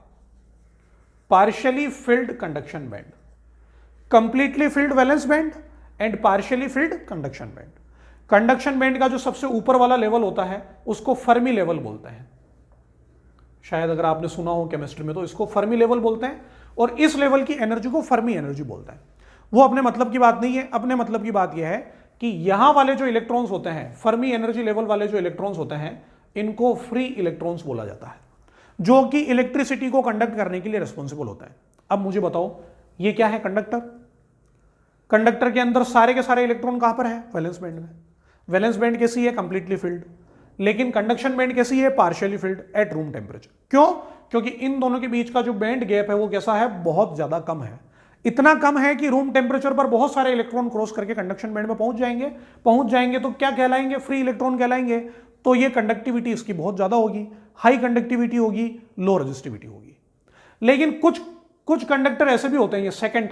partially field conduction band, completely filled valence band and partially field conduction band. Conduction band का जो सबसे ऊपर वाला लेवल होता है उसको फर्मी लेवल बोलते हैं। शायद अगर आपने सुना हो केमिस्ट्री में, तो इसको फर्मी लेवल बोलते हैं, और इस लेवल की एनर्जी को फर्मी एनर्जी बोलते हैं। वो अपने मतलब की बात नहीं है, अपने मतलब की बात यह है कि यहां वाले जो इलेक्ट्रॉन्स होते हैं, फर्मी एनर्जी लेवल वाले जो इलेक्ट्रॉन्स होते हैं, इनको फ्री इलेक्ट्रॉन्स बोला जाता है, जो कि इलेक्ट्रिसिटी को कंडक्ट करने के लिए रिस्पॉन्सिबल होता है। अब मुझे बताओ, ये क्या है, कंडक्टर। कंडक्टर के अंदर सारे के सारे इलेक्ट्रॉन कहां पर है, वैलेंस बैंड में। वैलेंस बैंड कैसी है, कंप्लीटली फिल्ड। लेकिन कंडक्शन बैंड कैसी है, partially field at room temperature. क्यों, क्योंकि इन दोनों के बीच का जो बैंड गैप है वो कैसा है, बहुत ज्यादा कम है। इतना कम है कि रूम टेम्परेचर पर बहुत सारे इलेक्ट्रॉन क्रॉस करके कंडक्शन बैंड में पहुंच जाएंगे तो क्या कहलाएंगे, फ्री इलेक्ट्रॉन कहलाएंगे। तो ये कंडक्टिविटी इसकी बहुत ज्यादा होगी, हाई कंडक्टिविटी होगी, लो रेजिस्टिविटी होगी। लेकिन कुछ कंडक्टर ऐसे भी होते हैं, ये सेकेंड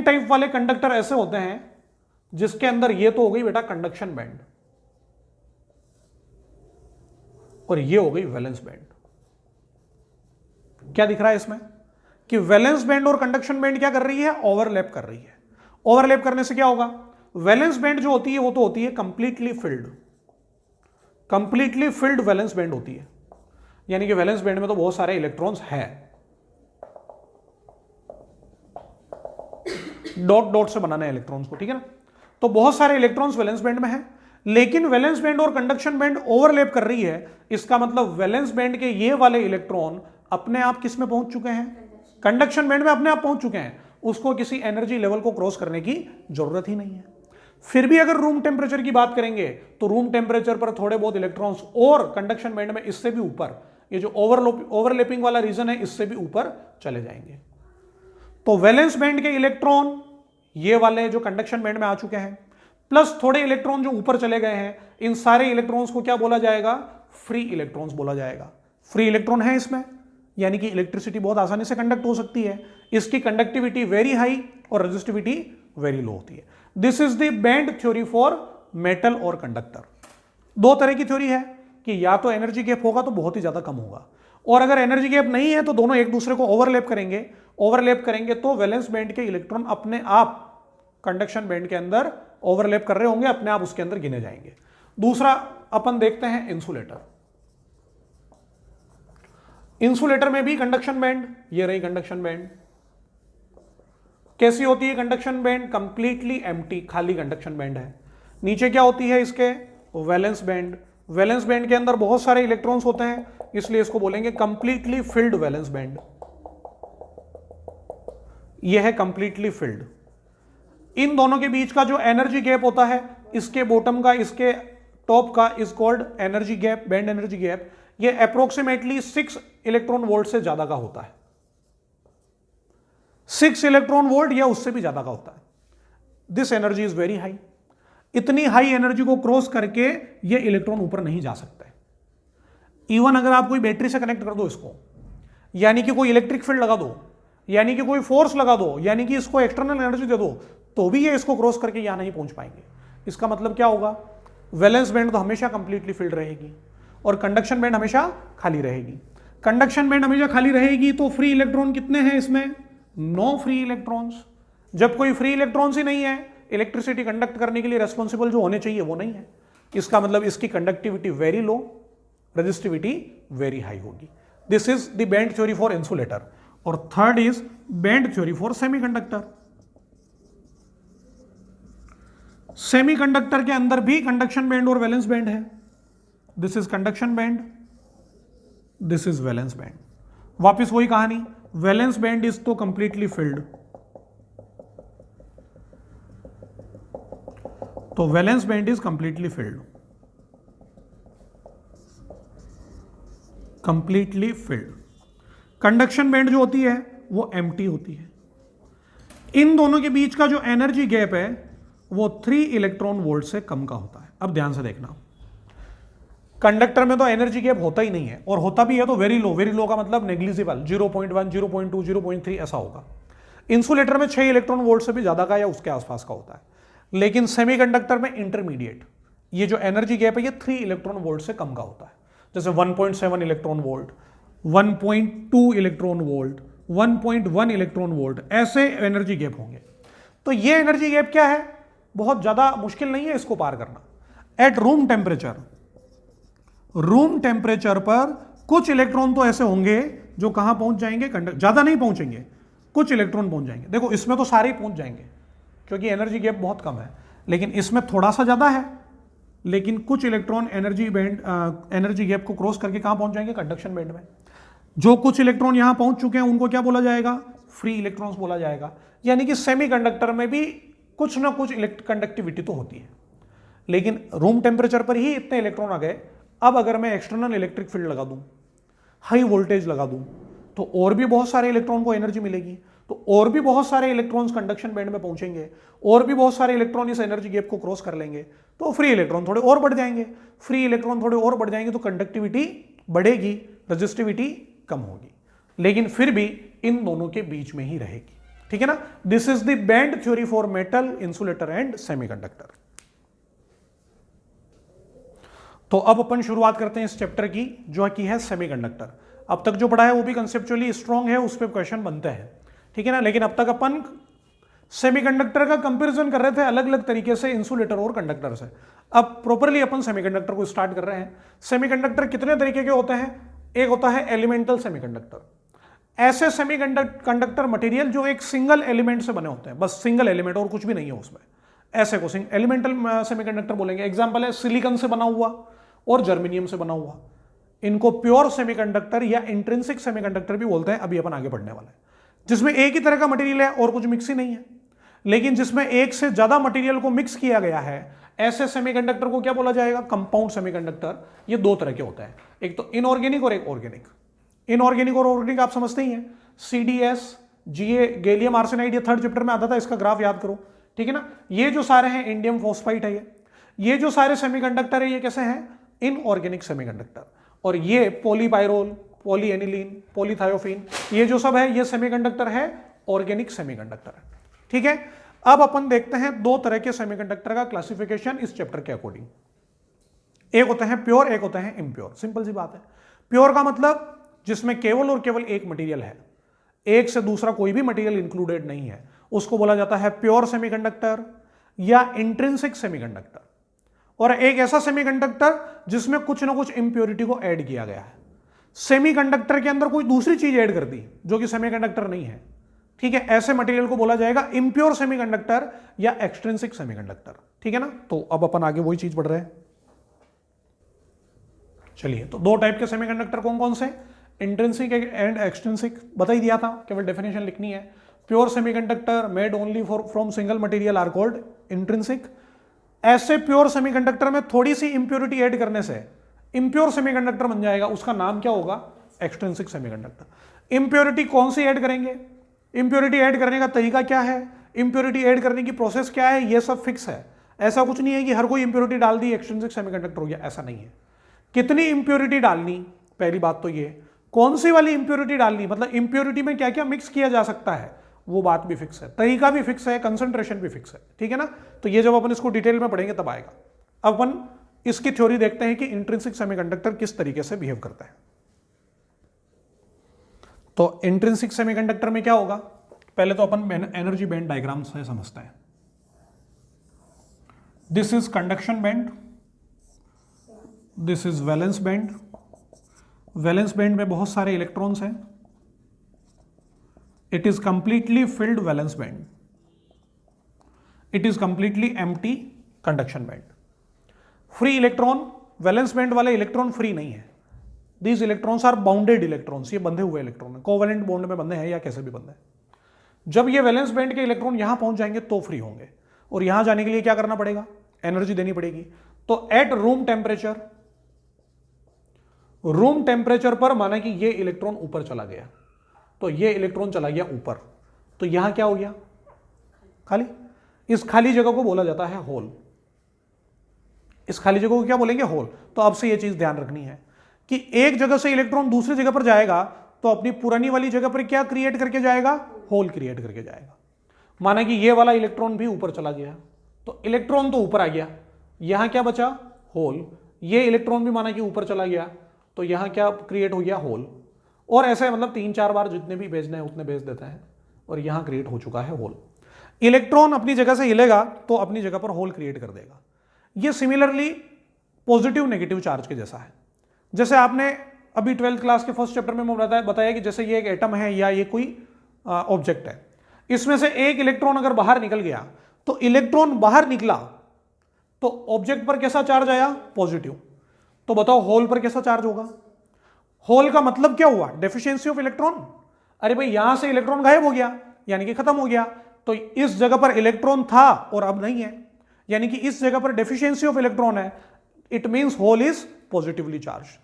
टाइप वाले कंडक्टर ऐसे होते हैं जिसके अंदर ये तो हो गई बेटा कंडक्शन बैंड, और ये हो गई वैलेंस बैंड। क्या दिख रहा है इसमें कि वैलेंस बैंड और कंडक्शन बैंड क्या कर रही है, ओवरलैप कर रही है। ओवरलैप करने से क्या होगा, वैलेंस बैंड जो होती है वो तो होती है completely filled, completely filled valence band होती है, यानी कि वैलेंस बैंड में तो बहुत सारे इलेक्ट्रॉन्स हैं, डॉट डॉट से बनाना है इलेक्ट्रॉन्स को, ठीक है ना। तो बहुत सारे इलेक्ट्रॉन्स वैलेंस बैंड में हैं, लेकिन वैलेंस बैंड और कंडक्शन बैंड ओवरलैप कर रही है। इसका मतलब वैलेंस बैंड के ये वाले इलेक्ट्रॉन अपने आप किस में पहुंच चुके हैं, कंडक्शन बैंड में अपने आप पहुंच चुके हैं, उसको किसी एनर्जी लेवल को क्रॉस करने की जरूरत ही नहीं है। फिर भी अगर रूम टेम्परेचर की बात करेंगे तो रूम टेम्परेचर पर थोड़े बहुत इलेक्ट्रॉन्स और कंडक्शन बैंड में इससे भी ऊपर, ये जो ओवरलैपिंग वाला रीजन है इससे भी ऊपर चले जाएंगे। तो वैलेंस बैंड के इलेक्ट्रॉन ये वाले जो कंडक्शन बैंड में आ चुके हैं, प्लस थोड़े इलेक्ट्रॉन जो ऊपर चले गए हैं, इन सारे इलेक्ट्रॉन्स को क्या बोला जाएगा, फ्री इलेक्ट्रॉन्स बोला जाएगा। फ्री इलेक्ट्रॉन है इसमें, यानी कि इलेक्ट्रिसिटी बहुत आसानी से कंडक्ट हो सकती है, इसकी कंडक्टिविटी वेरी हाई और रेजिस्टिविटी वेरी लो होती है। This is the band theory for metal और कंडक्टर। दो तरह की थ्योरी है कि या तो एनर्जी गैप होगा तो बहुत ही ज्यादा कम होगा, और अगर एनर्जी गैप नहीं है तो दोनों एक दूसरे को ओवरलैप करेंगे। ओवरलैप करेंगे तो वैलेंस बैंड के इलेक्ट्रॉन अपने आप कंडक्शन बैंड के अंदर ओवरलैप कर रहे होंगे, अपने आप उसके अंदर गिने जाएंगे। दूसरा अपन देखते हैं इंसुलेटर। इंसुलेटर में भी कंडक्शन बैंड, ये रही कंडक्शन बैंड। कैसी होती है कंडक्शन बैंड, कंप्लीटली एम्प्टी, खाली कंडक्शन बैंड है। नीचे क्या होती है इसके, वैलेंस बैंड। वैलेंस बैंड के अंदर बहुत सारे इलेक्ट्रॉन्स होते हैं, इसलिए इसको बोलेंगे कंप्लीटली फिल्ड वैलेंस बैंड। यह है कंप्लीटली फिल्ड। इन दोनों के बीच का जो एनर्जी गैप होता है, इसके बॉटम का इसके टॉप का, is called energy gap, band energy gap. ये अप्रोक्सीमेटली 6 इलेक्ट्रॉन वोल्ट से ज्यादा का होता है। 6 इलेक्ट्रॉन वोल्ट या उससे भी ज्यादा का होता है। This energy is very high. इतनी हाई एनर्जी को क्रॉस करके ये इलेक्ट्रॉन ऊपर नहीं जा सकते। इवन अगर आप कोई बैटरी से कनेक्ट कर दो इसको, यानी कि कोई इलेक्ट्रिक फील्ड लगा दो, यानी कि कोई फोर्स लगा दो, यानी कि इसको एक्सटर्नल एनर्जी दे दो, तो भी ये इसको क्रॉस करके यहां नहीं पहुंच पाएंगे। इसका मतलब क्या होगा, वैलेंस बैंड तो हमेशा कंप्लीटली फिल्ड रहेगी और कंडक्शन बैंड हमेशा खाली रहेगी। कंडक्शन बैंड हमेशा खाली रहेगी तो फ्री इलेक्ट्रॉन कितने हैं इसमें, 9 फ्री इलेक्ट्रॉन्स। जब कोई फ्री इलेक्ट्रॉन्स ही नहीं है, इलेक्ट्रिसिटी कंडक्ट करने के लिए रेस्पॉन्सिबल जो होने चाहिए वो नहीं है, इसका मतलब इसकी conductivity very low, resistivity very high होगी। This is the band theory for insulator. और third is band theory for semiconductor. Semiconductor के अंदर भी कंडक्शन बैंड और वैलेंस बैंड है। This is conduction band, this is valence band. वापिस वही कहानी, वैलेंस बैंड इज तो कंप्लीटली फिल्ड, तो valence band is completely filled, completely filled. Conduction band जो होती है वो एम्प्टी होती है। इन दोनों के बीच का जो एनर्जी गैप है वो 3 इलेक्ट्रॉन वोल्ट से कम का होता है। अब ध्यान से देखना, कंडक्टर में तो एनर्जी गैप होता ही नहीं है, और होता भी है तो वेरी लो। वेरी लो का मतलब नेग्लिजिबल, 0.1, 0.2, 0.3 ऐसा होगा। इंसुलेटर में 6 इलेक्ट्रॉन वोल्ट से भी ज्यादा का या उसके आसपास का होता है। लेकिन सेमीकंडक्टर में इंटरमीडिएट, ये जो एनर्जी गैप है ये 3 इलेक्ट्रॉन वोल्ट से कम का होता है। जैसे 1.7 electron volt, 1.2 electron volt, 1.1 electron volt, ऐसे एनर्जी गैप होंगे। तो ये एनर्जी गैप क्या है, बहुत ज्यादा मुश्किल नहीं है इसको पार करना। At room temperature, room temperature पर कुछ इलेक्ट्रॉन तो ऐसे होंगे जो कहां पहुंच जाएंगे, ज्यादा नहीं पहुंचेंगे, कुछ इलेक्ट्रॉन पहुंच जाएंगे। देखो इसमें तो सारे ही पहुंच जाएंगे क्योंकि एनर्जी गैप बहुत कम है, लेकिन इसमें थोड़ा सा ज्यादा है। लेकिन कुछ इलेक्ट्रॉन एनर्जी गैप को क्रॉस करके कहां पहुंच जाएंगे, कंडक्शन बैंड में। जो कुछ इलेक्ट्रॉन यहां पहुंच चुके हैं उनको क्या बोला जाएगा, फ्री इलेक्ट्रॉन्स बोला जाएगा। यानी कि सेमीकंडक्टर में भी कुछ ना कुछ कंडक्टिविटी तो होती है, लेकिन रूम टेम्परेचर पर ही इतने इलेक्ट्रॉन आ गए। अब अगर मैं एक्सटर्नल इलेक्ट्रिक फील्ड लगा दूं, हाई वोल्टेज लगा दूं, तो और भी बहुत सारे इलेक्ट्रॉन को एनर्जी मिलेगी, तो और भी बहुत सारे इलेक्ट्रॉन्स कंडक्शन बैंड में पहुंचेंगे, और भी बहुत सारे इलेक्ट्रॉन इस एनर्जी गैप को क्रॉस कर लेंगे, तो फ्री इलेक्ट्रॉन थोड़े और बढ़ जाएंगे। फ्री इलेक्ट्रॉन थोड़े और बढ़ जाएंगे तो कंडक्टिविटी बढ़ेगी, रेजिस्टिविटी कम होगी, लेकिन फिर भी इन दोनों के बीच में ही रहेगी। ठीक है ना। This is the band theory for metal, insulator and semiconductor. तो अब अपन शुरुआत करते हैं इस चैप्टर की, जो कि है सेमीकंडक्टर। अब तक जो पढ़ा है वो भी कंसेप्चुअली स्ट्रांग है, उस पर क्वेश्चन बनते हैं, ठीक है ना। लेकिन अब तक अपन सेमीकंडक्टर का कंपैरिजन कर रहे थे अलग अलग तरीके से इंसुलेटर और कंडक्टर से। अब प्रॉपरली अपन सेमीकंडक्टर को स्टार्ट कर रहे हैं। सेमीकंडक्टर कितने तरीके के होते हैं? एक होता है एलिमेंटल सेमीकंडक्टर, ऐसे सेमीकंडक्टर मटेरियल जो एक सिंगल एलिमेंट से बने होते हैं, बस सिंगल एलिमेंट और कुछ भी नहीं है उसमें, ऐसे को एलिमेंटल सेमीकंडक्टर बोलेंगे। एग्जांपल है सिलिकॉन से बना हुआ और जर्मेनियम से बना हुआ, इनको प्योर सेमीकंडक्टर या इंट्रिंसिक सेमीकंडक्टर भी बोलते हैं, अभी अपन आगे बढ़ने वाले हैं। जिसमें एक ही तरह का मटेरियल है और कुछ मिक्स ही नहीं है, लेकिन जिसमें एक से ज्यादा मटेरियल को मिक्स किया गया है, ऐसे सेमीकंडक्टर को क्या बोला जाएगा? Compound semiconductor. ये दो तरह के होते हैं, एक तो इनऑर्गेनिक और एक ऑर्गेनिक। इनऑर्गेनिक और ऑर्गेनिक आप समझते ही हैं, CDS, GA, गैलियम आर्सेनाइड, ये थर्ड चैप्टर में आता था, इसका ग्राफ याद करो, ठीक है ना। ये जो सारे हैं इंडियम फॉस्फाइड है, ये जो सारे सेमीकंडक्टर है ये कैसे हैं? Inorganic semiconductor. और ये पॉलीपाइरोल, पॉलीएनिलीन, पॉलीथायोफिन, ये जो सब है ये सेमीकंडक्टर है, ऑर्गेनिक सेमीकंडक्टर है, ठीक है। अब अपन देखते हैं दो तरह के सेमीकंडक्टर का क्लासिफिकेशन इस चैप्टर के अकॉर्डिंग। एक होते हैं प्योर, एक होते हैं इम्प्योर। सिंपल सी बात है। प्योर का मतलब जिसमें केवल और केवल एक मटेरियल है, एक से दूसरा कोई भी मटेरियल इंक्लूडेड नहीं है, उसको बोला जाता है प्योर सेमीकंडक्टर या इंट्रिंसिक सेमीकंडक्टर। और एक ऐसा सेमीकंडक्टर जिसमें कुछ ना कुछ इंप्योरिटी को ऐड किया गया है, सेमीकंडक्टर के अंदर कोई दूसरी चीज ऐड कर दी जो कि सेमीकंडक्टर नहीं है, ठीक है। ऐसे मटेरियल को बोला जाएगा इम्प्योर सेमीकंडक्टर या एक्सट्रिंसिक सेमीकंडक्टर, ठीक है ना। तो अब अपन आगे वही चीज पढ़ रहे हैं। चलिए, तो दो टाइप के सेमीकंडक्टर कौन कौन से? इंट्रिंसिक एंड एक्सट्रिंसिक बता ही दिया था, केवल डेफिनेशन लिखनी है। Pure semiconductor made only from single material are called intrinsic. ऐसे प्योर सेमीकंडक्टर में थोड़ी सी इंप्योरिटी ऐड करने से इंप्योर सेमीकंडक्टर बन जाएगा, उसका नाम क्या होगा? Extrinsic semiconductor. इंप्योरिटी कौन सी ऐड करेंगे, इंप्योरिटी ऐड करने का तरीका क्या है, इंप्योरिटी ऐड करने की प्रोसेस क्या है, ये सब फिक्स है। ऐसा कुछ नहीं है कि हर कोई इंप्योरिटी डाल दी एक्सट्रिंसिक सेमीकंडक्टर हो गया, ऐसा नहीं है। कितनी इंप्योरिटी डालनी, पहली बात तो ये, कौन सी वाली इंप्योरिटी डालनी, मतलब इंप्योरिटी में क्या क्या मिक्स किया जा सकता है, वो बात भी फिक्स है, तरीका भी फिक्स है, कंसंट्रेशन भी फिक्स है, ठीक है ना। तो ये जब अपन इसको डिटेल में पढ़ेंगे तब आएगा। अब अपन इसकी थ्योरी देखते हैं कि इंट्रिंसिक सेमीकंडक्टर किस तरीके से बिहेव करता है। तो इंट्रिंसिक सेमीकंडक्टर में क्या होगा? पहले तो अपन एनर्जी बैंड डायग्राम से समझते हैं। This is conduction band, this is valence band. Valence band में बहुत सारे इलेक्ट्रॉन्स हैं। It is completely filled valence band, it is completely empty conduction band. Free electron, valence band वाले इलेक्ट्रॉन फ्री नहीं है। These electrons are bounded electrons, ये बंधे हुए इलेक्ट्रॉन है, कोवेलेंट बॉन्ड में बंधे हैं या कैसे भी बंधे हैं। जब ये वैलेंस बैंड के इलेक्ट्रॉन यहां पहुंच जाएंगे तो फ्री होंगे, और यहां जाने के लिए क्या करना पड़ेगा? एनर्जी देनी पड़ेगी। तो एट रूम टेम्परेचर पर माना कि ये इलेक्ट्रॉन ऊपर चला गया, तो ये इलेक्ट्रॉन चला गया ऊपर, तो यहां क्या हो गया? खाली। इस खाली जगह को बोला जाता है होल। इस खाली जगह को क्या बोलेंगे? होल। तो अब से ये चीज ध्यान रखनी है कि एक जगह से इलेक्ट्रॉन दूसरी जगह पर जाएगा तो अपनी पुरानी वाली जगह पर क्या क्रिएट करके जाएगा? होल क्रिएट करके जाएगा। माना कि ये वाला इलेक्ट्रॉन भी ऊपर चला गया, तो इलेक्ट्रॉन तो ऊपर आ गया, यहां क्या बचा? होल। ये इलेक्ट्रॉन भी माना कि ऊपर चला गया, तो यहां क्या क्रिएट हो गया? होल। और ऐसे मतलब 3-4 बार जितने भी भेजने हैं उतने भेज देते हैं, और यहां क्रिएट हो चुका है होल। इलेक्ट्रॉन अपनी जगह से हिलेगा तो अपनी जगह पर होल क्रिएट कर देगा। ये सिमिलरली पॉजिटिव नेगेटिव चार्ज के जैसा है। जैसे आपने अभी 12th क्लास के फर्स्ट चैप्टर में बताया कि जैसे ये एक एटम है या ये कोई ऑब्जेक्ट है, इसमें से एक इलेक्ट्रॉन अगर बाहर निकल गया, तो इलेक्ट्रॉन बाहर निकला तो ऑब्जेक्ट पर कैसा चार्ज आया? पॉजिटिव। तो बताओ होल पर कैसा चार्ज होगा? होल का मतलब क्या हुआ? Deficiency of electron. अरे भाई यहां से इलेक्ट्रॉन गायब हो गया, यानी कि खत्म हो गया, तो इस जगह पर इलेक्ट्रॉन था और अब नहीं है, यानी कि इस जगह पर डेफिशिएंसी ऑफ इलेक्ट्रॉन है। It means hole is positively charge.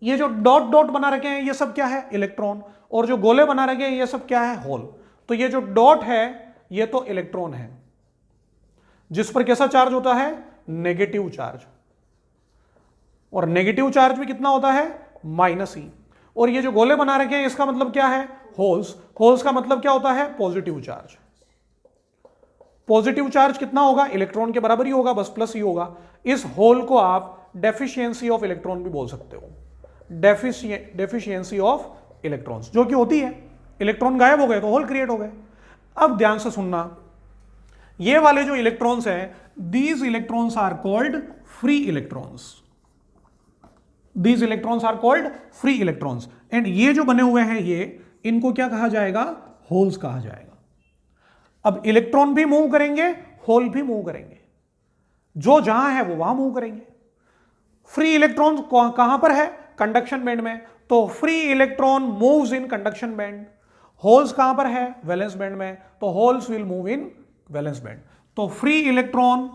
ये जो डॉट डॉट बना रखे हैं ये सब क्या है? इलेक्ट्रॉन। और जो गोले बना रखे हैं ये सब क्या है? होल। तो ये जो डॉट है ये तो इलेक्ट्रॉन है, जिस पर कैसा चार्ज होता है? Negative charge. और नेगेटिव चार्ज भी कितना होता है? -e। और ये जो गोले बना रखे हैं इसका मतलब क्या है? होल्स। होल्स का मतलब क्या होता है? Positive charge. पॉजिटिव चार्ज कितना होगा? इलेक्ट्रॉन के बराबर ही होगा, बस प्लस ही होगा। इस होल को आप डेफिशिएंसी ऑफ इलेक्ट्रॉन भी बोल सकते हो। डेफिशिएंसी ऑफ इलेक्ट्रॉन्स, जो कि होती है। इलेक्ट्रॉन गायब हो गए तो होल क्रिएट हो गए। अब ध्यान से सुनना, ये वाले जो इलेक्ट्रॉन्स हैं, these electrons are called free electrons. These electrons are called free electrons. And ये जो बने हुए हैं ये, इनको क्या कहा जाएगा? होल्स कहा जाएगा। अब इलेक्ट्रॉन भी मूव करेंगे, होल भी मूव करेंगे, जो जहां है वो वहां मूव करेंगे। फ्री इलेक्ट्रॉन कहां पर है? कंडक्शन बैंड में। तो free electron moves in conduction band. Holes कहां पर है? वैलेंस बैंड में। तो holes will move in valence band. तो free electron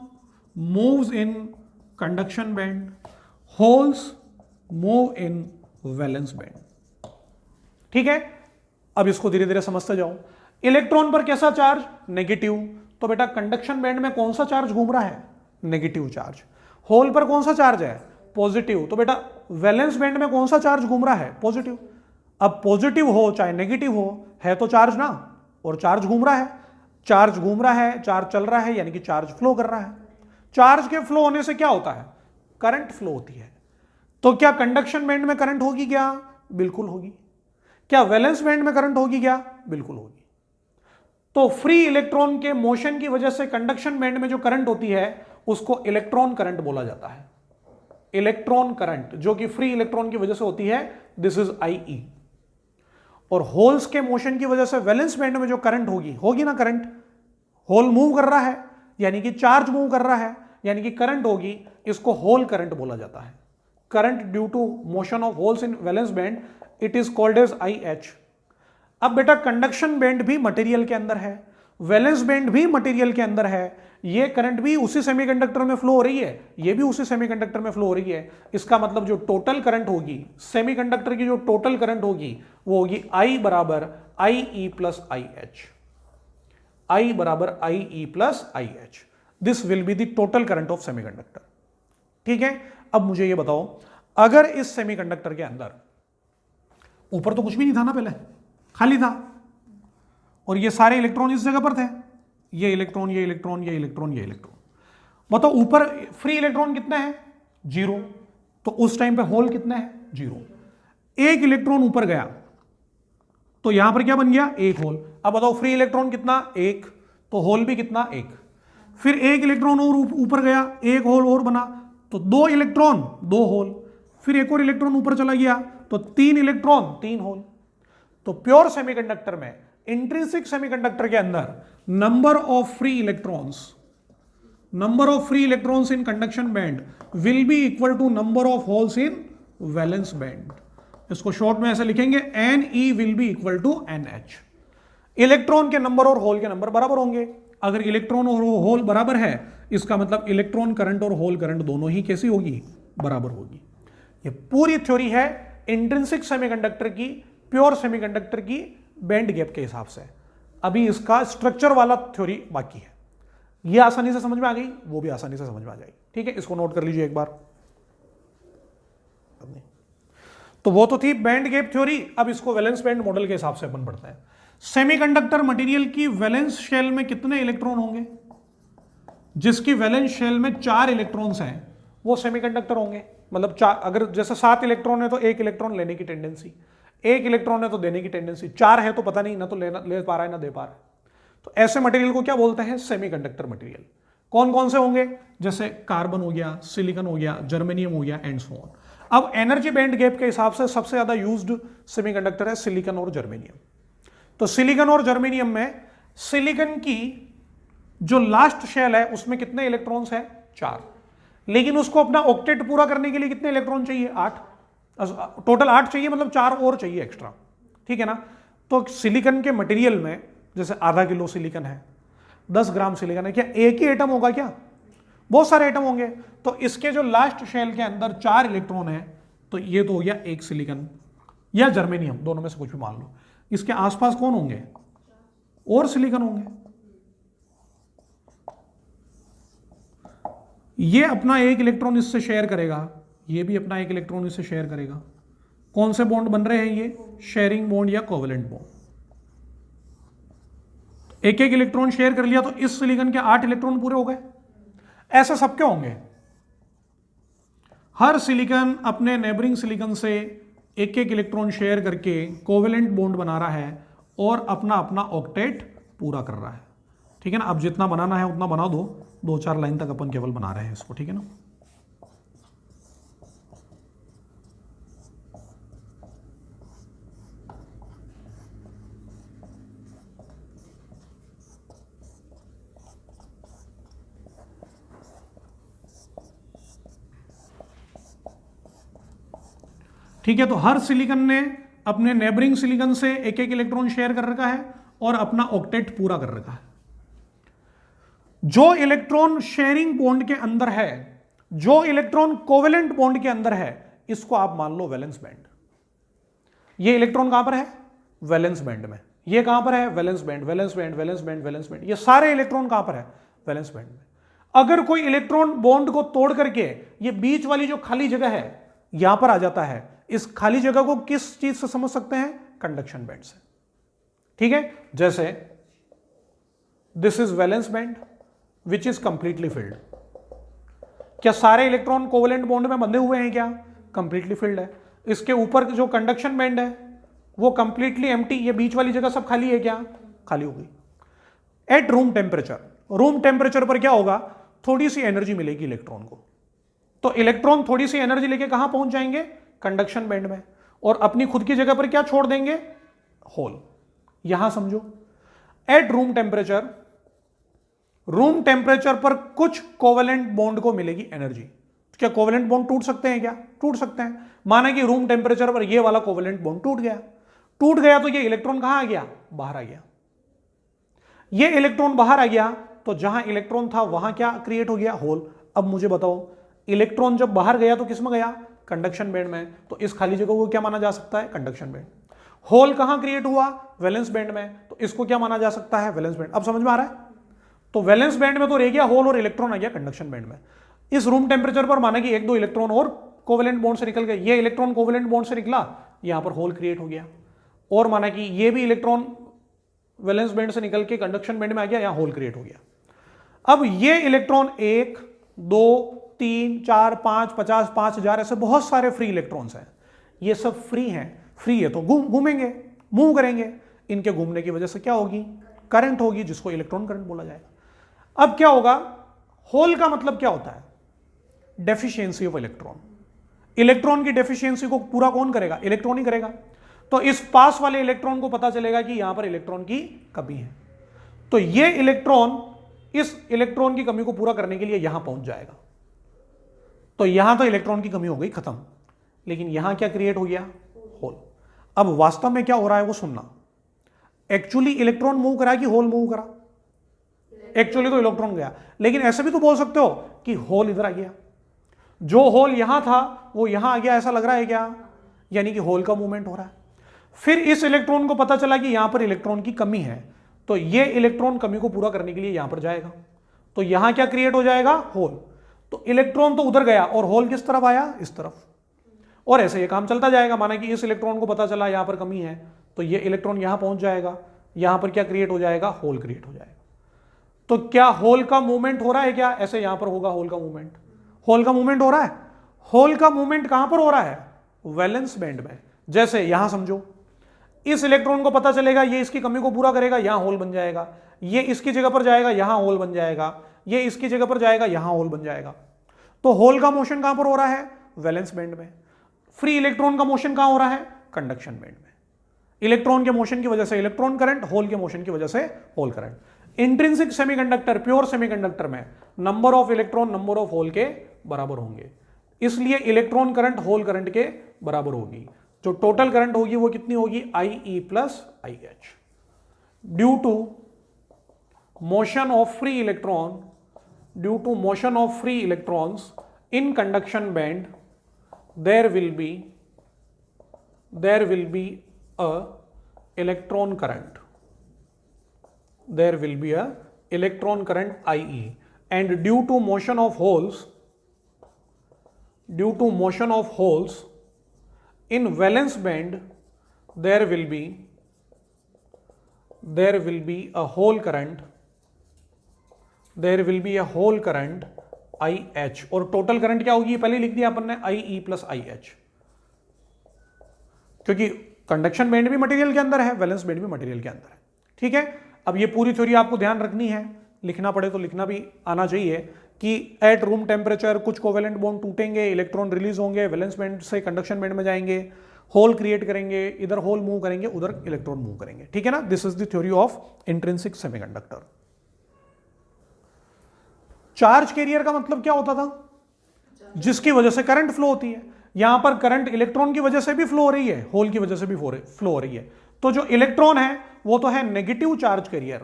moves in conduction band, holes move in valence band. ठीक है, अब इसको धीरे धीरे समझते जाओ। इलेक्ट्रॉन पर कैसा चार्ज? नेगेटिव। तो बेटा कंडक्शन बैंड में कौन सा चार्ज घूम रहा है? Negative charge. होल पर कौन सा चार्ज है? पॉजिटिव। तो बेटा वैलेंस बैंड में कौन सा चार्ज घूम रहा है? पॉजिटिव। अब पॉजिटिव हो चाहे नेगेटिव हो, है तो चार्ज ना, और चार्ज घूम रहा है। चार्ज घूम रहा है, चार्ज चल रहा है, यानी कि चार्ज फ्लो कर रहा है। चार्ज के फ्लो होने से क्या होता है? करंट फ्लो होती है। तो क्या कंडक्शन बैंड में करंट होगी क्या? बिल्कुल होगी। क्या वैलेंस बैंड में करंट होगी क्या? बिल्कुल होगी। तो फ्री इलेक्ट्रॉन के मोशन की वजह से कंडक्शन बैंड में जो करंट होती है उसको इलेक्ट्रॉन करंट बोला जाता है। इलेक्ट्रॉन करंट जो कि फ्री इलेक्ट्रॉन की वजह से होती है, दिस इज IE। और होल्स के मोशन की वजह से वैलेंस बैंड में जो करंट होगी ना करंट, होल मूव कर रहा है यानी कि चार्ज मूव कर रहा है, यानी कि करंट होगी, इसको होल करंट बोला जाता है। Current due to motion of holes in valence band, it is called as IH। अब बेटा कंडक्शन बैंड भी मटेरियल के अंदर है, वैलेंस बैंड भी मटेरियल के अंदर है, ये करंट भी उसी सेमीकंडक्टर में फ्लो हो रही है, ये भी उसी सेमीकंडक्टर में फ्लो हो रही है। इसका मतलब जो टोटल करंट होगी सेमीकंडक्टर की, जो टोटल करंट होगी वो होगी I बराबर IE प्लस IH। I बराबर IE plus IH, this will be the total current of semiconductor. ठीक है, अब मुझे ये बताओ, अगर इस सेमीकंडक्टर के अंदर ऊपर तो कुछ भी नहीं था ना, पहले खाली था, और ये सारे इलेक्ट्रॉन इस जगह पर थे, ये इलेक्ट्रॉन, ये इलेक्ट्रॉन, ये इलेक्ट्रॉन, ये इलेक्ट्रॉन। बताओ ऊपर फ्री इलेक्ट्रॉन कितना है? 0। तो उस टाइम पे होल कितना है? 0। एक इलेक्ट्रॉन ऊपर गया तो यहां पर क्या बन गया? एक होल। अब बताओ फ्री इलेक्ट्रॉन कितना? 1। तो होल भी कितना? 1। फिर एक इलेक्ट्रॉन और ऊपर गया, एक होल और बना, तो 2 इलेक्ट्रॉन 2 होल। फिर एक और इलेक्ट्रॉन ऊपर चला गया तो 3 इलेक्ट्रॉन 3 होल। तो प्योर सेमीकंडक्टर में, इंट्रिंसिक सेमीकंडक्टर के अंदर number of free electrons in conduction band will be equal to number of holes in valence band. इसको शॉर्ट में ऐसे लिखेंगे, NE will be equal to NH। Electron के number और होल के नंबर बराबर होंगे। अगर इलेक्ट्रॉन और होल बराबर है, इसका मतलब इलेक्ट्रॉन करंट और होल करंट दोनों ही कैसी होगी? बराबर होगी। ये पूरी थ्योरी है इंट्रिंसिक सेमीकंडक्टर की, प्योर सेमीकंडक्टर की बैंड गैप के हिसाब से। अभी इसका स्ट्रक्चर वाला थ्योरी बाकी है। ये आसानी से समझ में आ गई, वो भी आसानी से समझ में आ जाएगी। ठीक है, इसको नोट कर लीजिए एक बार। तो वो तो थी बैंड गैप थ्योरी। अब इसको वैलेंस बैंड मॉडल के हिसाब से अपन पढ़ते हैं। सेमीकंडक्टर मटेरियल की वैलेंस शेल में कितने इलेक्ट्रॉन होंगे? जिसकी वैलेंस शेल में 4 इलेक्ट्रॉन्स हैं वो सेमीकंडक्टर होंगे। मतलब अगर जैसे 7 इलेक्ट्रॉन है तो 1 इलेक्ट्रॉन लेने की टेंडेंसी, 1 इलेक्ट्रॉन है तो देने की टेंडेंसी, 4 है तो पता नहीं, ना तो ले पा रहा है ना दे पा रहा है। तो ऐसे मटेरियल को क्या बोलते हैं? Semiconductor material. कौन कौन से होंगे? जैसे कार्बन हो गया, सिलिकॉन हो गया, जर्मेनियम हो गया, एंड सो ऑन। अब एनर्जी बैंड गैप के हिसाब से सबसे ज्यादा यूज्ड सेमीकंडक्टर है सिलिकॉन और जर्मेनियम। तो सिलिकॉन और जर्मेनियम में सिलिकॉन की जो लास्ट शेल है उसमें कितने इलेक्ट्रॉन्स हैं? 4। लेकिन उसको अपना ऑक्टेट पूरा करने के लिए कितने इलेक्ट्रॉन चाहिए? 8। टोटल 8 चाहिए, मतलब 4 और चाहिए एक्स्ट्रा। ठीक है ना। तो सिलिकॉन के मटेरियल में जैसे आधा किलो सिलिकॉन है, 10 ग्राम सिलिकॉन है, क्या एक ही एटम होगा? क्या बहुत सारे एटम होंगे। तो इसके जो लास्ट शेल के अंदर 4 इलेक्ट्रॉन है, तो ये तो हो गया एक सिलिकॉन या जर्मेनियम, दोनों में से कुछ भी मान लो। इसके आसपास कौन होंगे? और सिलिकॉन होंगे। ये अपना एक इलेक्ट्रॉन इससे शेयर करेगा, ये भी अपना एक इलेक्ट्रॉन इससे शेयर करेगा। कौन से बॉन्ड बन रहे हैं ये? शेयरिंग बॉन्ड या कोवेलेंट बॉन्ड। एक एक इलेक्ट्रॉन शेयर कर लिया तो इस सिलिकॉन के 8 इलेक्ट्रॉन पूरे हो गए। ऐसे सबके होंगे। हर सिलिकॉन अपने नेबरिंग सिलिकॉन से एक एक इलेक्ट्रॉन शेयर करके कोवेलेंट बॉन्ड बना रहा है और अपना अपना ऑक्टेट पूरा कर रहा है। ठीक है ना, अब जितना बनाना है उतना बना दो, 2-4 लाइन तक अपन केवल बना रहे हैं इसको। ठीक है ना, ठीक है। तो हर सिलिकॉन ने अपने नेबरिंग सिलिकॉन से एक एक इलेक्ट्रॉन शेयर कर रखा है और अपना ऑक्टेट पूरा कर रखा है। जो इलेक्ट्रॉन शेयरिंग बॉन्ड के अंदर है, जो इलेक्ट्रॉन कोवेलेंट बॉन्ड के अंदर है, इसको आप मान लो वैलेंस बैंड। ये इलेक्ट्रॉन कहां पर है? वैलेंस बैंड में। ये कहां पर है? Valence band, valence band, valence band, valence band. ये सारे इलेक्ट्रॉन कहां पर है? वैलेंस बैंड में। अगर कोई इलेक्ट्रॉन बॉन्ड को तोड़ करके ये बीच वाली जो खाली जगह है यहां पर आ जाता है, इस खाली जगह को किस चीज से समझ सकते हैं? कंडक्शन बैंड से। ठीक है, जैसे this is valence band which is completely field. क्या सारे इलेक्ट्रॉन कोवेलेंट बॉन्ड में बंधे हुए हैं? क्या कंप्लीटली फिल्ड है। इसके ऊपर जो कंडक्शन बैंड है वो कंप्लीटली एम्प्टी, ये बीच वाली जगह सब खाली है। क्या खाली हो गई। At room temperature, room temperature पर क्या होगा? थोड़ी सी एनर्जी मिलेगी इलेक्ट्रॉन को। तो इलेक्ट्रॉन थोड़ी सी एनर्जी लेके कहां पहुंच जाएंगे? कंडक्शन बैंड में, और अपनी खुद की जगह पर क्या छोड़ देंगे? होल। यहां समझो, at room temperature, room temperature पर कुछ कोवेलेंट बॉन्ड को मिलेगी एनर्जी। क्या कोवेलेंट बॉन्ड टूट सकते हैं? क्या टूट सकते हैं। माना कि रूम टेम्परेचर पर ये वाला कोवेलेंट बॉन्ड टूट गया। टूट गया तो ये इलेक्ट्रॉन कहां आ गया? बाहर आ गया। ये इलेक्ट्रॉन बाहर आ गया तो जहां इलेक्ट्रॉन था वहां क्या क्रिएट हो गया? होल। अब मुझे बताओ, इलेक्ट्रॉन जब बाहर गया तो किस में गया? कंडक्शन बैंड में। तो इस खाली जगह को क्या माना जा सकता है? Conduction band. होल कहां क्रिएट हुआ? वैलेंस बैंड में। तो इसको क्या माना जा सकता है? Valence band. अब समझ में आ रहा है? तो वैलेंस बैंड में तो रह गया होल और इलेक्ट्रॉन आ गया कंडक्शन बैंड में। इस रूम टेम्परेचर पर माना कि 1-2 इलेक्ट्रॉन और कोवेलेंट बॉन्ड से निकल गए। ये इलेक्ट्रॉन कोवेलेंट बॉन्ड से निकला, यहां पर होल क्रिएट हो गया। और माना कि ये भी इलेक्ट्रॉन वैलेंस बैंड से निकल के कंडक्शन बैंड में आ गया, यहां होल क्रिएट हो गया। अब ये इलेक्ट्रॉन 1, 2, 3, 4, 5, 50, 5000 ऐसे बहुत सारे फ्री इलेक्ट्रॉन्स हैं। ये सब फ्री हैं। फ्री है तो घूमेंगे, मूव करेंगे। इनके घूमने की वजह से क्या होगी? करंट होगी, जिसको इलेक्ट्रॉन करंट बोला जाएगा। अब क्या होगा? होल का मतलब क्या होता है? Deficiency of electron. इलेक्ट्रॉन की डेफिशिएंसी को पूरा कौन करेगा? इलेक्ट्रॉन ही करेगा। तो इस पास वाले इलेक्ट्रॉन को पता चलेगा कि यहां पर इलेक्ट्रॉन की कमी है, तो ये इलेक्ट्रॉन इस इलेक्ट्रॉन की कमी को पूरा करने के लिए यहां पहुंच जाएगा। तो यहां तो इलेक्ट्रॉन की कमी हो गई, खत्म। लेकिन यहां क्या क्रिएट हो गया? होल। अब वास्तव में क्या हो रहा है वो सुनना। एक्चुअली इलेक्ट्रॉन मूव करा कि होल मूव करा? एक्चुअली तो इलेक्ट्रॉन गया, लेकिन ऐसे भी तो बोल सकते हो कि होल इधर आ गया। जो होल यहां था वो यहां आ गया, ऐसा लग रहा है क्या? यानी कि होल का मूवमेंट हो रहा है। फिर इस इलेक्ट्रॉन को पता चला कि यहां पर इलेक्ट्रॉन की कमी है, तो ये इलेक्ट्रॉन कमी को पूरा करने के लिए यहां पर जाएगा। तो यहां क्या क्रिएट हो जाएगा? होल। तो इलेक्ट्रॉन तो उधर गया और होल किस तरफ आया? इस तरफ। और ऐसे ये काम चलता जाएगा। माना कि इस इलेक्ट्रॉन को पता चला यहां पर कमी है, तो ये इलेक्ट्रॉन यहां पहुंच जाएगा। यहां पर क्या क्रिएट हो जाएगा? होल क्रिएट हो जाएगा। तो क्या होल का मूवमेंट हो रहा है? क्या ऐसे यहां पर होगा होल का मूवमेंट? होल का मूवमेंट हो रहा है। होल का मूवमेंट कहां पर हो रहा है? वैलेंस बैंड में। जैसे यहां समझो, इस इलेक्ट्रॉन को पता चलेगा ये इसकी कमी को पूरा करेगा, यहां होल बन जाएगा। ये इसकी जगह पर जाएगा, यहां होल बन जाएगा। ये इसकी जगह पर जाएगा, यहां होल बन जाएगा। तो होल का मोशन कहां पर हो रहा है? वैलेंस बैंड में। फ्री इलेक्ट्रॉन का मोशन कहां हो रहा है? कंडक्शन बैंड में। इलेक्ट्रॉन के मोशन की वजह से इलेक्ट्रॉन करंट, होल के मोशन की वजह से hole current. Intrinsic semiconductor, pure semiconductor में number of electron number of hole के बराबर होंगे, इसलिए इलेक्ट्रॉन करंट होल करंट के बराबर होगी। जो टोटल करंट होगी वो कितनी होगी? IE plus IH। Due to motion of free electron, due to motion of free electrons in conduction band, there will be a electron current, there will be a electron current IE, and due to motion of holes in valence band, there will be a whole current, IH। और total current क्या होगी? पहले लिख दिया अपन ने, IE plus IH। क्योंकि conduction band भी material के अंदर है, वैलेंस बैंड भी मटेरियल के अंदर है। ठीक है, अब ये पूरी थ्योरी आपको ध्यान रखनी है, लिखना पड़े तो लिखना भी आना चाहिए कि एट रूम टेम्परेचर कुछ कोवेलेंट बॉन्ड टूटेंगे, इलेक्ट्रॉन रिलीज होंगे, वैलेंस बैंड से कंडक्शन बैंड में जाएंगे, होल क्रिएट करेंगे, इधर होल मूव करेंगे, उधर इलेक्ट्रॉन मूव करेंगे। ठीक है ना, this is the theory of intrinsic semiconductor. Charge carrier का मतलब क्या होता था? जिसकी वजह से करंट फ्लो होती है। यहां पर करंट इलेक्ट्रॉन की वजह से भी फ्लो हो रही है, होल की वजह से भी फ्लो हो रही है। तो जो इलेक्ट्रॉन है वो तो है नेगेटिव चार्ज कैरियर,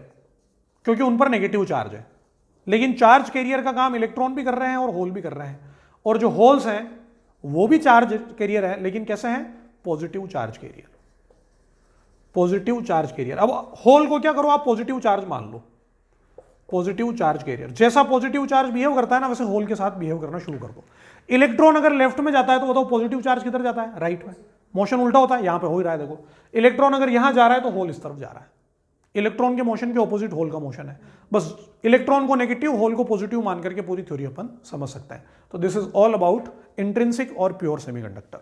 क्योंकि उन पर नेगेटिव चार्ज है। लेकिन चार्ज कैरियर का काम इलेक्ट्रॉन भी कर रहे हैं और होल भी कर रहे हैं। और जो होल्स हैं वो भी चार्ज कैरियर है, लेकिन कैसे हैं? Positive charge carrier. Positive charge carrier. अब होल को क्या करो आप? पॉजिटिव चार्ज मान लो, पॉजिटिव चार्ज कैरियर। जैसा पॉजिटिव चार्ज बिहेव करता है ना, वैसे होल के साथ बिहेव करना शुरू कर दो। इलेक्ट्रॉन अगर लेफ्ट में जाता है तो बताओ पॉजिटिव चार्ज किधर जाता है? राइट में। मोशन उल्टा होता है, यहां पे हो ही रहा है देखो। इलेक्ट्रॉन अगर यहां जा रहा है तो होल इस तरफ जा रहा है। इलेक्ट्रॉन के मोशन के ऑपोजिट होल का मोशन है। बस इलेक्ट्रॉन को नेगेटिव, होल को पॉजिटिव मान करके पूरी थ्योरी अपन समझ सकते हैं। तो this is all about intrinsic और प्योर सेमीकंडक्टर।